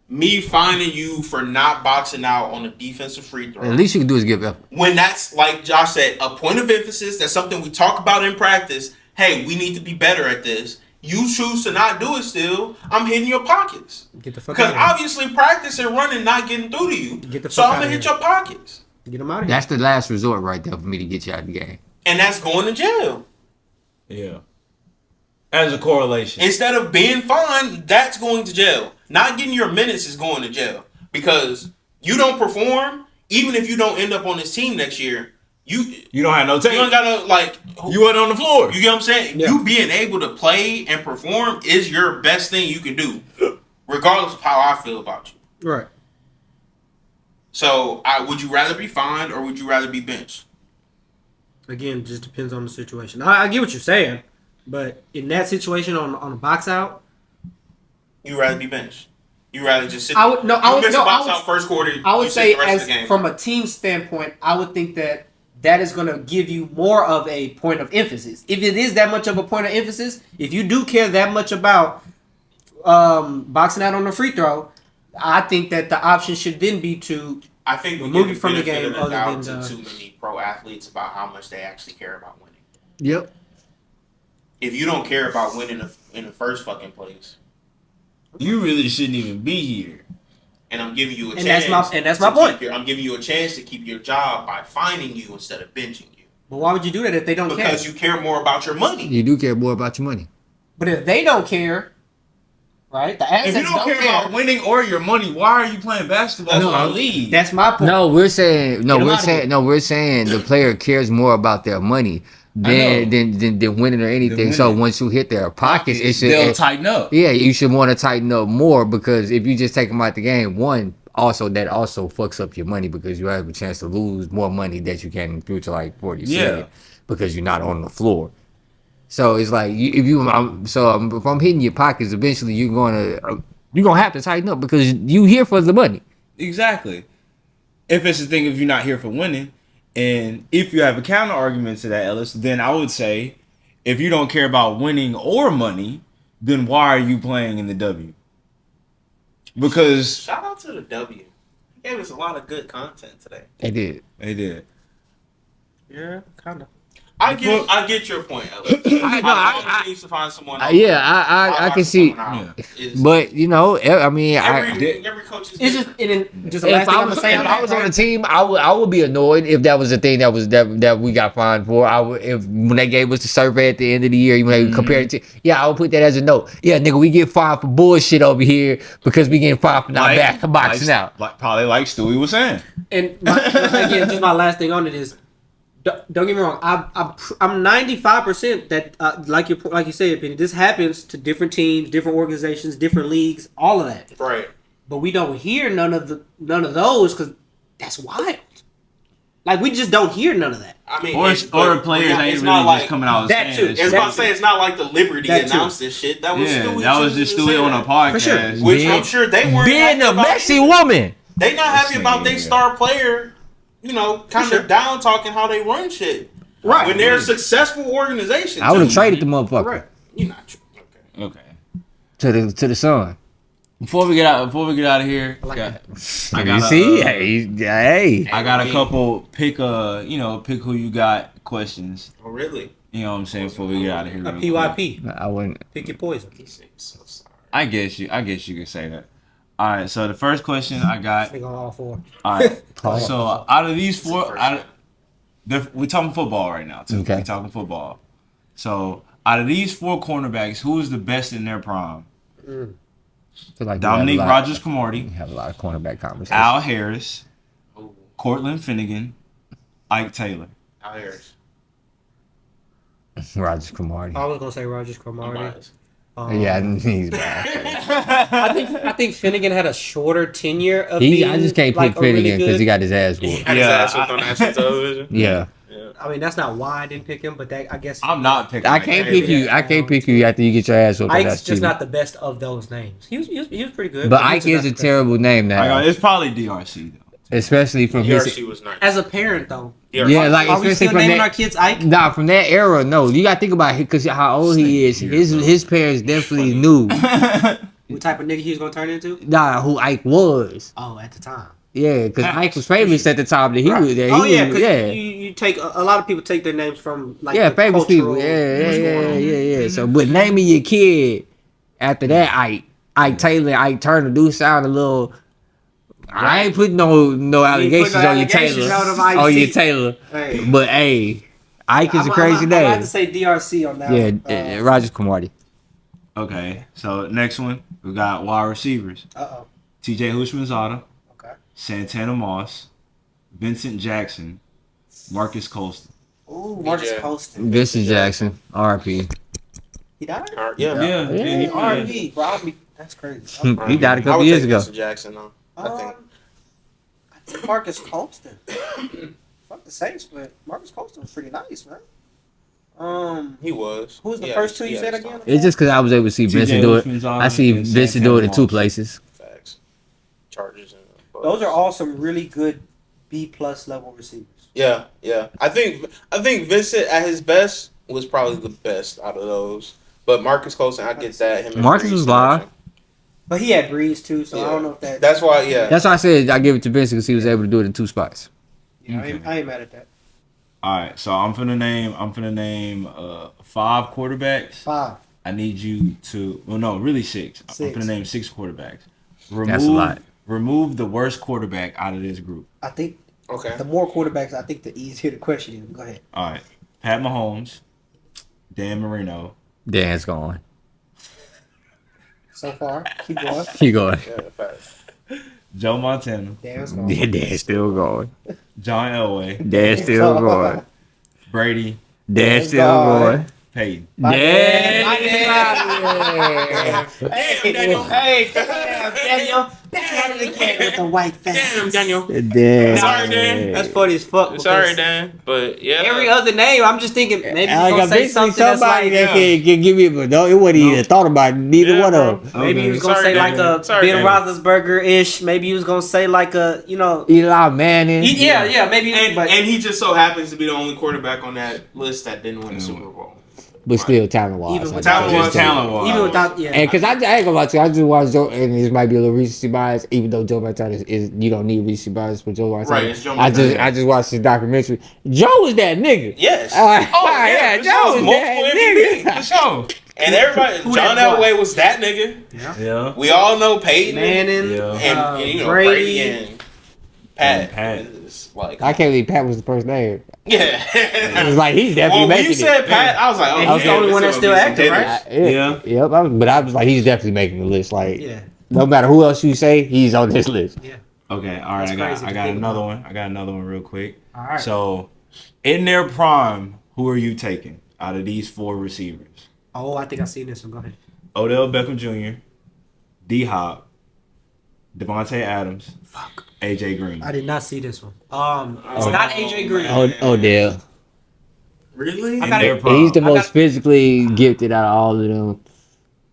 me finding you for not boxing out on a defensive free throw. At least you can do is give up. When that's, like Josh said, a point of emphasis, that's something we talk about in practice. Hey, we need to be better at this. you choose to not do it still, I'm hitting your pockets. Get the fuck Because out of obviously practice and running not getting through to you. Get the So fuck I'm outta going to hit here. your pockets. here. Get them out of here. That's the last resort right there for me to get you out of the game. And that's going to jail. Yeah. As a correlation. Instead of being fined, that's going to jail. Not getting your minutes is going to jail. Because you don't perform, even if you don't end up on this team next year, you You don't have no tape. don't gotta like You wasn't on the floor. you get what I'm saying? Yeah. You being able to play and perform is your best thing you can do, regardless of how I feel about you. Right. So, would you rather be fined or would you rather be benched? Again, just depends on the situation. I get what you're saying, but in that situation on a box out, You rather be benched. You rather just sit. I would- no, I you would- miss no, a box I would- out first quarter. I would you say sit the rest as of the game. from a team standpoint, I would think that is going to give you more of a point of emphasis. If it is that much of a point of emphasis, if you do care that much about boxing out on the free throw, I think that the option should then be to I think we remove give you from the benefit game of other doubt than to too many pro athletes about how much they actually care about winning. Yep. If you don't care about winning in the first fucking place, You really shouldn't even be here. and I'm giving you a And chance, that's my to point. I'm giving you a chance to keep your job by finding you instead of benching you But why would you do that if they don't because care? you care more about your money. You do care more about your money. But if they don't care, right? The assets If you don't care about winning or your money, why are you playing basketball No, in the league? That's my point. No, we're saying Get 'em outta here. we're saying the player cares more about their money than winning or anything. So winning. once you hit their pockets, it should They'll tighten up. yeah, you should want to tighten up more because if you just take them out the game, that also fucks up your money because you have a chance to lose more money that you can through to like 40 Yeah. because you're not on the floor. So it's like if I'm hitting your pockets, eventually you're gonna have to tighten up because you here for the money. Exactly. If it's the thing, if you're not here for winning, and if you have a counter argument to that, Ellis, then I would say, if you don't care about winning or money, then why are you playing in the W? Because Shout out to the W. He gave us a lot of good content today. They did. they did. Yeah, kind of. I get your point, Ellis. I need to find someone else. I can see. But I mean, every coach is It's just just the if last thing I I'm was, gonna say. if on I that, was on right? a team, I would be annoyed if that was the thing that we got fined for. If when they gave us the survey at the end of the year, compared to I would put that as a note. Yeah, nigga, we get fined for bullshit over here because we getting fined for not boxing out. Probably like Stewie was saying. And again, just my last thing on it is, don't get me wrong. I'm 95% that like you said, Penny. This happens to different teams, different organizations, different leagues, all of that. Right. But we don't hear none of those because that's wild. Like we just don't hear none of that. I mean, Or the players ain't it's really not like just coming out and that saying too. this I was shit. about to say it's not like the Liberty That too. announced this shit. That was Stewie. that was just choosing to Stewie say on a that. podcast. For sure. Which Being- I'm sure they weren't Being happy a about messy either. woman. They not happy about their Yeah. star player, kind sure. of down talking how they run shit. Right. When they're a successful organization. I would have too. traded the motherfucker Right. You're not true. Okay. Okay. to the Sun. Before we get out of here, like got- I I got see, a, hey. I got a couple pick who you got questions. Oh, really? You know what I'm saying? Before we get out of here, A real quick. PYP. I wouldn't. Pick your poison. So sorry. I guess you could say that. All right. So the first question I got. Pick on all four. All right. Hold So out of these It's the four, first one. we're talking football right now too. Okay. We're talking football. So out of these four cornerbacks, who is the best in their prime? Feel like Dominique we have a lot- Rodgers-Cromartie, we have a lot of cornerback conversations. Al Harris, Oh, Cortland Finnegan, Ike Taylor. Al Harris. Rogers Cromartie. I was gonna say Rogers I'm Cromartie. biased. Yeah, he's bad. I think Finnegan had a shorter tenure of I being, just can't like, pick a really Finnegan because good- he got his ass whooped. Had his Yeah, ass whooped on national television. Yeah, I mean, that's not why I didn't pick him, but that I guess I'm not picking. I Ike can't Taylor. pick you. I can't pick you after you get your ass whooped. Ike's That's just cheating. not the best of those names. He was pretty good. But he's Ike just is not a the best. terrible name now, It's probably DRC though. especially from his. DRC was nice. As a parent, though, Yeah, like are we especially still from naming that. our kids Ike? Nah, from that era, no. You gotta think about it because how old he is. His parents definitely knew. What type of nigga he was gonna turn into? Who Ike was. Oh, at the time. Yeah, because Ike was famous at the time that he was there. Oh He yeah, was, because yeah. you take a lot of people take their names from like Yeah, the famous people. cultural- Yeah, what's going on. yeah. So, but naming your kid after that, Ike Taylor, Ike Turner do sound a little. I ain't putting no allegations no on your allegations Taylor. on them, On your IC. Taylor. Hey. But hey, Ike is a crazy I'm gonna have name. to say DRC on that. Yeah, one. Rogers Camardi. Okay, so next one we got wide receivers: Uh-oh. T.J. Houshmandzadeh, Okay. Santana Moss, Vincent Jackson, Marcus Colston. Ooh, Marcus Yeah. Colston. Vincent Jackson, RP. He died? Yeah. Yeah. R&B, bro. That's crazy. He died a I couple would years take ago. Vincent Jackson though. I think. I think Marcus Colston. Fuck the Saints, but Marcus Colston was pretty nice, man. He was. Who was the Yeah, first two you yeah, said it's again? It's just because I was able to see T.J. Vincent do it. Houshmandzadeh I see and Vincent do it in Santana two Moss. places. Facts. Chargers and Those are all some really good B+ level receivers. Yeah. I think Vincent at his best was probably the best out of those. But Marcus Colston, I get that. Him and Marcus Breeze was live. connection. But he had Breeze too, so I Yeah. don't know if that. That's why. Yeah. That's why I said I give it to Vincent because he was able to do it in two spots. Yeah, I ain't mad at that. All right, so I'm finna name 5 quarterbacks. 5. I need you to really 6. I'm 6. finna name 6 quarterbacks. That's a lot. Remove the worst quarterback out of this group. I think Okay. the more quarterbacks, I think the easier the question is. Go ahead. All right, Pat Mahomes, Dan Marino, Dan's gone. So far, keep going. He going. Yeah. Facts. Joe Montana, Dan's gone. Yeah, Dan's still going. John Elway, Dan's still going. Brady, Dan's still gone. going. Peyton. My Dan. Hey, Daniel. Hey, Daniel. Back at it again with the white fans. Damn, Daniel. Dan. Sorry, Dan. That's funny as fuck. because Sorry, Dan. But yeah. Every other name, I'm just thinking maybe he's I gonna got say basically something that's somebody like. that can give me, but no, it wasn't even thought about neither Yeah, one bro. of them. Maybe he was gonna Sorry, say like Daniel. a Sorry, Ben Daniel. Roethlisberger ish. Maybe he was gonna say like a Eli Manning. yeah, maybe. And he just so happens to be the only quarterback on that list that didn't win the Super Bowl. but still talent wise. Even with Talent-wise. even without yeah. And because I ain't gonna lie to you, I just watched Joe, and this might be a little recency bias, even though Joe Montana is you don't need recency bias for Joe Montana. Right, it's Joe I Montana. just watched his documentary. Joe was that nigga. Yes. Yeah, for Joe sure. was Multiple that MVP, nigga. for sure. And everybody, Who John that Elway was that nigga. Yeah. We all know Peyton Manning, Yeah. and you know Brady. Brady and Pat. Pat. Is like I can't believe Pat was the first name. yeah. It was like he's definitely Well, when making you said Pat, I was like, oh, And he's the only one that's still active, right? Yeah. Yep. But I was like, he's definitely making the list. Like, Yeah. no matter who else you say, he's on this list. Okay, all right. That's crazy I to got think another about. one. I got another one real quick. All right. So, in their prime, who are you taking out of these 4 receivers? Oh, I think I seen this one. Go ahead. Odell Beckham Jr., D Hop, Devontae Adams, AJ Green. I did not see this one. It's not AJ Green. Odell. Really? I got their it. prime. He's the I most got- physically gifted out of all of them.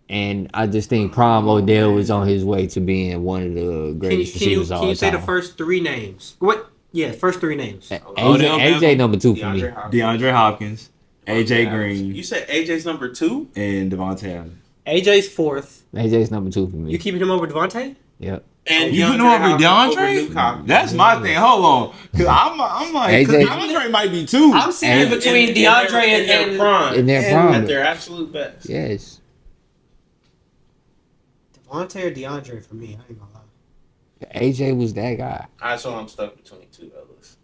And I just think Prime Odell was on his way to being one of the Can you, greatest receivers of can you all say the time. first 3 names? What? Yeah, first 3 names. Odell AJ Beckham, number 2 for me. DeAndre Hopkins, AJ Green, You said AJ's number 2? and Devontae Adams. AJ's 4th. AJ's number 2 for me. You keeping him over Devontae? Yep. And You putting him over Luke DeAndre? Hopkins. That's my thing. Hold on, cause I'm like, cause AJ DeAndre might be 2. I'm seeing between DeAndre in their and prime. In their and prime. At their absolute best. Yes. Devontae or DeAndre for me. I ain't gonna lie. AJ was that guy. So I'm stuck between 2 others.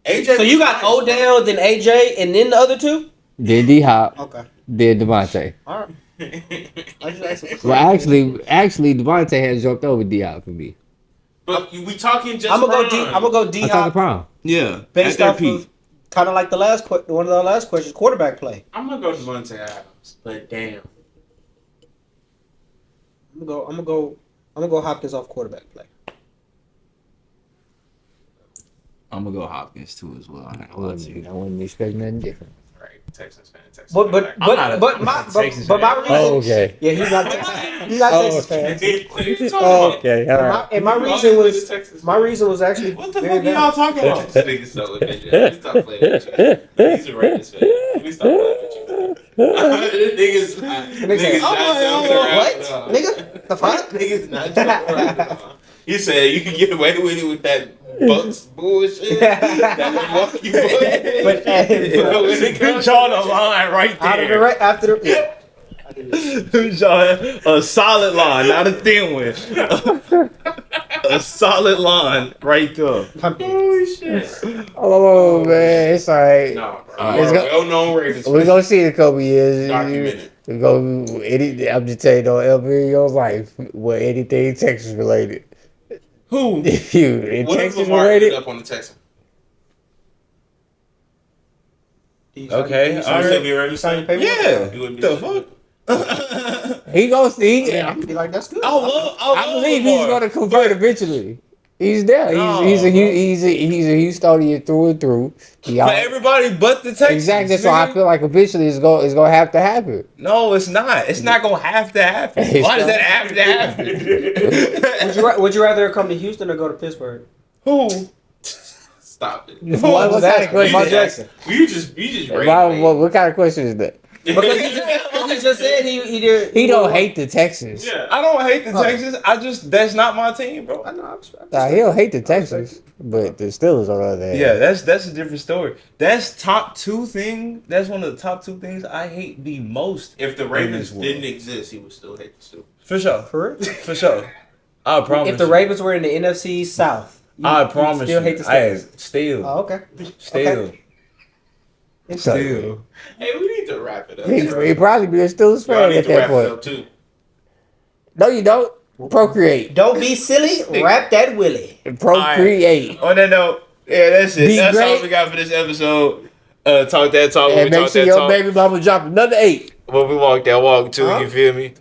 AJ. So you got Odell, then AJ, and then the other 2? Then D Hop, Okay. then Devontae. All right. I just asked him. Well, actually, Devontae has jumped over D Hop for me. But we talking just. I'm gonna go prime. D. I'm gonna go D I'm talking Hop Prime. Yeah, based at their off peak. of kind of like the last one of the last questions, quarterback play. I'm gonna go Devontae Adams. But damn. I'm gonna go Hopkins off quarterback play. I'm gonna go Hopkins too as well. I wouldn't expect nothing different. Right. Texans fan. Texans But fan. I'm not a Texans fan. my reason. Oh, okay. Yeah, he's not Texas fan. What are you talking Oh, about? okay. All right. And my reason was actually What the very fuck are y'all valid. talking about? This nigga's so offended. Let me stop playing with you. He's a Ravens fan. Let me stop playing with you. Niggas not. Niggas say, Niggas not what? jumping around. Nigga, the fuck? Niggas not jumping around. He said you can get away with it with that Bucks bullshit. That Milwaukee Bucks. But when it He comes drawn a line right out of the there. after the yeah. He drawn a solid line, not a thin one. A solid line right there. Holy shit. Oh man, it's alright. No, bro. Let's You are go. a well-known Ravens We're fan. gonna see in a couple years. Documented. We go. I'm just telling you, ever in your life, with anything Texas related. Who? You in What if Texas Lamar ended related? up on the Texans? Okay, So all you said right. we already signed paper? Yeah. You wouldn't be The shit. fuck? He gonna see. Yeah, I'm be like, that's good. I believe he's gonna convert eventually. He's there. No, he's a bro. he's a Houstonian through and through. He For out- everybody but the Texans. exactly. So I nigga. feel like eventually it's gonna have to happen. No, it's not. It's not gonna have to happen. It's Why does not. that have to happen? Would you rather come to Houston or go to Pittsburgh? Who? Stop it. What was kind of that? question? Lamar You Jackson. You just raised What kind of question is that? Because he just said he did. He don't hate the Texans. Yeah. I don't hate the Oh. Texans. that's not my team, bro. I know. I respect. Nah, he don't hate the Texans, but the Steelers on the other hand. Yeah, that's a different story. That's top two thing. That's one of the top two things I hate the most. If the in Ravens this world. didn't exist, he would still hate the Steelers. For sure, For real? for sure. I promise. If the you. Ravens were in the NFC South, I you promise still you. hate the Hey, Steelers. still, Oh, okay. still, So, still. Hey, we need to wrap it up. he probably be a Steelers Y'all fan need at to that wrap it point. up too. No, you don't. Procreate. Don't be silly. Wrap that willy. Procreate. On that note, yeah, that's it. Be That's all great. we got for this episode. Talk that talk. And We make talk sure that your talk. baby mama drop another 8. When we walk that walk too, Huh? you feel me?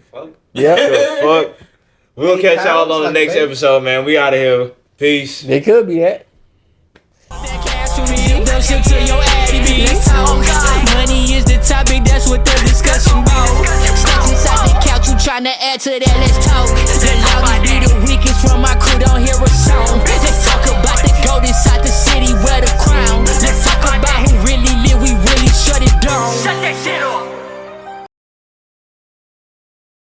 Yep. The fuck. We'll catch y'all on the next episode, man. We out of here. Peace. They could be that. Money is the topic, that's what the discussion about. Stacks inside the couch, you tryna add to that, let's talk.